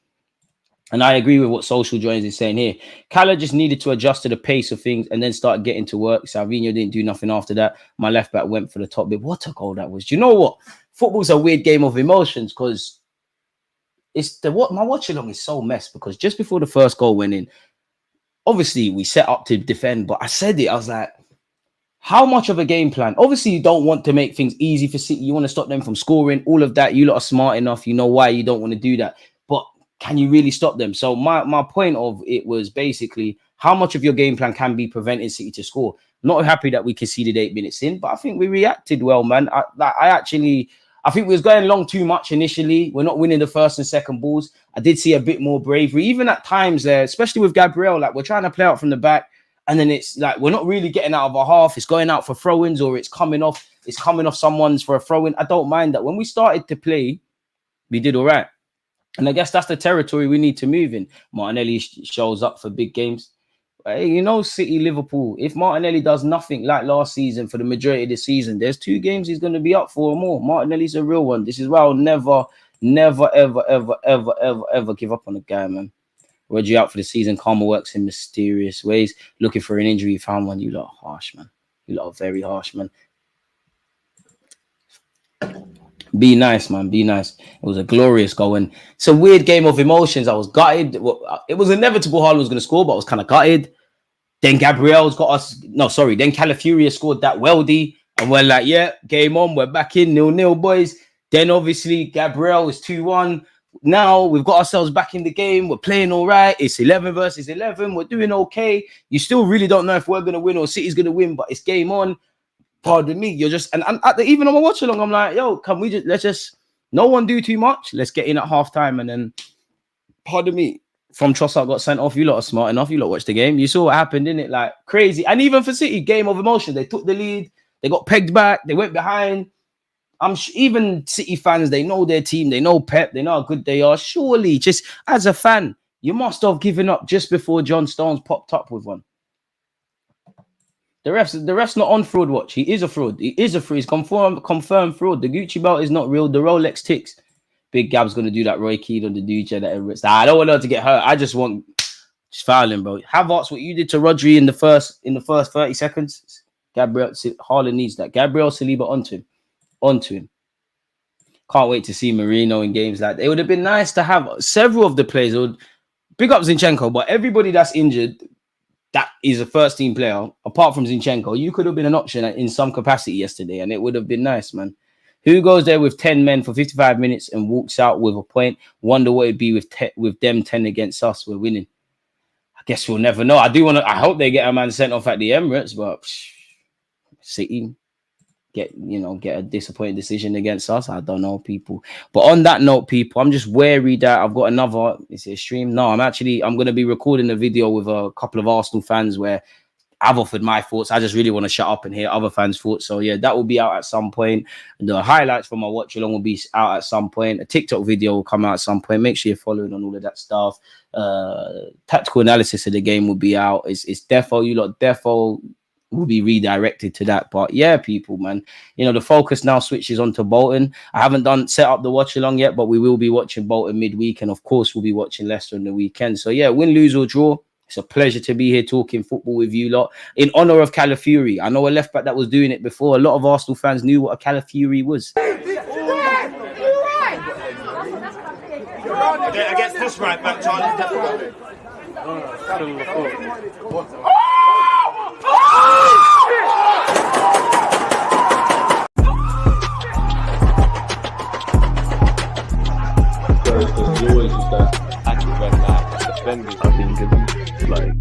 And I agree with what Social Joins is saying here. Cala just needed to adjust to the pace of things and then start getting to work. Salvino didn't do nothing after that. My left back went for the top bit. What a goal that was. Do you know what? Football's a weird game of emotions because my watch along is so messed because just before the first goal went in, obviously we set up to defend, but I said it, I was like, how much of a game plan? Obviously, you don't want to make things easy for City. You want to stop them from scoring, all of that. You lot are smart enough. You know why you don't want to do that. But can you really stop them? So my point of it was basically how much of your game plan can be preventing City to score. Not happy that we conceded 8 minutes in, but I think we reacted well, man. I think we was going long too much initially. We're not winning the first and second balls. I did see a bit more bravery, even at times there, especially with Gabriel. Like, we're trying to play out from the back. And then it's like we're not really getting out of our half. It's going out for throw-ins or it's coming off someone's for a throw-in. I don't mind that. When we started to play, we did all right. And I guess that's the territory we need to move in. Martinelli shows up for big games. Hey, you know, City, Liverpool. If Martinelli does nothing like last season for the majority of the season, there's 2 games he's going to be up for or more. Martinelli's a real one. This is why I'll never, ever give up on the guy, man. Roger out for the season. Karma works in mysterious ways. Looking for an injury, found one. You lot are harsh, man. You lot are very harsh, man. Be nice, man. Be nice. It was a glorious goal. And it's a weird game of emotions. I was gutted. It was inevitable Haaland was going to score, but I was kind of gutted. Then Gabriel's got us. No, sorry. Then Calafiori scored that weldy. And we're like, yeah, game on. We're back in 0-0, boys. Then obviously Gabriel is 2-1. Now we've got ourselves back in the game. We're playing all right. It's 11 versus 11. We're doing okay. You still really don't know if we're going to win or City's going to win, but it's game on. Pardon me. You're just, and even on my watch along, I'm like, yo, can we just, let's just, no one do too much. Let's get in at halftime. And then, pardon me, from Trossard got sent off. You lot are smart enough. You lot watched the game. You saw what happened, didn't it? Like crazy. And even for City, game of emotion. They took the lead. They got pegged back. They went behind. Even City fans, they know their team. They know Pep. They know how good they are. Surely, just as a fan, you must have given up just before John Stones popped up with one. The ref's not on fraud watch. He is a fraud. He is a fraud. He's confirmed fraud. The Gucci belt is not real. The Rolex ticks. Big Gab's going to do that Roy Keane on the DJ that Emirates. I don't want her to get hurt. I just want just fouling, bro. Havertz, what you did to Rodri in the first 30 seconds. Haaland needs that. Gabriel Saliba onto him. Can't wait to see Marino in games like that. It would have been nice to have several of the players. Big up Zinchenko, but everybody that's injured, that is a first team player, apart from Zinchenko, you could have been an option in some capacity yesterday, and it would have been nice, man. Who goes there with 10 men for 55 minutes and walks out with a point? Wonder what it'd be with them 10 against us. We're winning. I guess we'll never know. I hope they get a man sent off at the Emirates, but City get a disappointing decision against us. I don't know, people. But on that note, people, I'm just wary that I've got another, is it a stream? No, I'm going to be recording a video with a couple of Arsenal fans where I've offered my thoughts. I just really want to shut up and hear other fans' thoughts. So yeah, that will be out at some point. The highlights from my watch along will be out at some point. A TikTok video will come out at some point. Make sure you're following on all of that stuff. Tactical analysis of the game will be out. It's defo. You lot defo will be redirected to that. But yeah, people, man, the focus now switches on to Bolton. I haven't set up the watch along yet, but we will be watching Bolton midweek, and of course we'll be watching Leicester on the weekend. So yeah, win, lose or draw, it's a pleasure to be here talking football with you lot. In honor of Calafiori, I know a left back that was doing it before. A lot of Arsenal fans knew what a Calafiori was. Against this right back, Charlie. I think it's like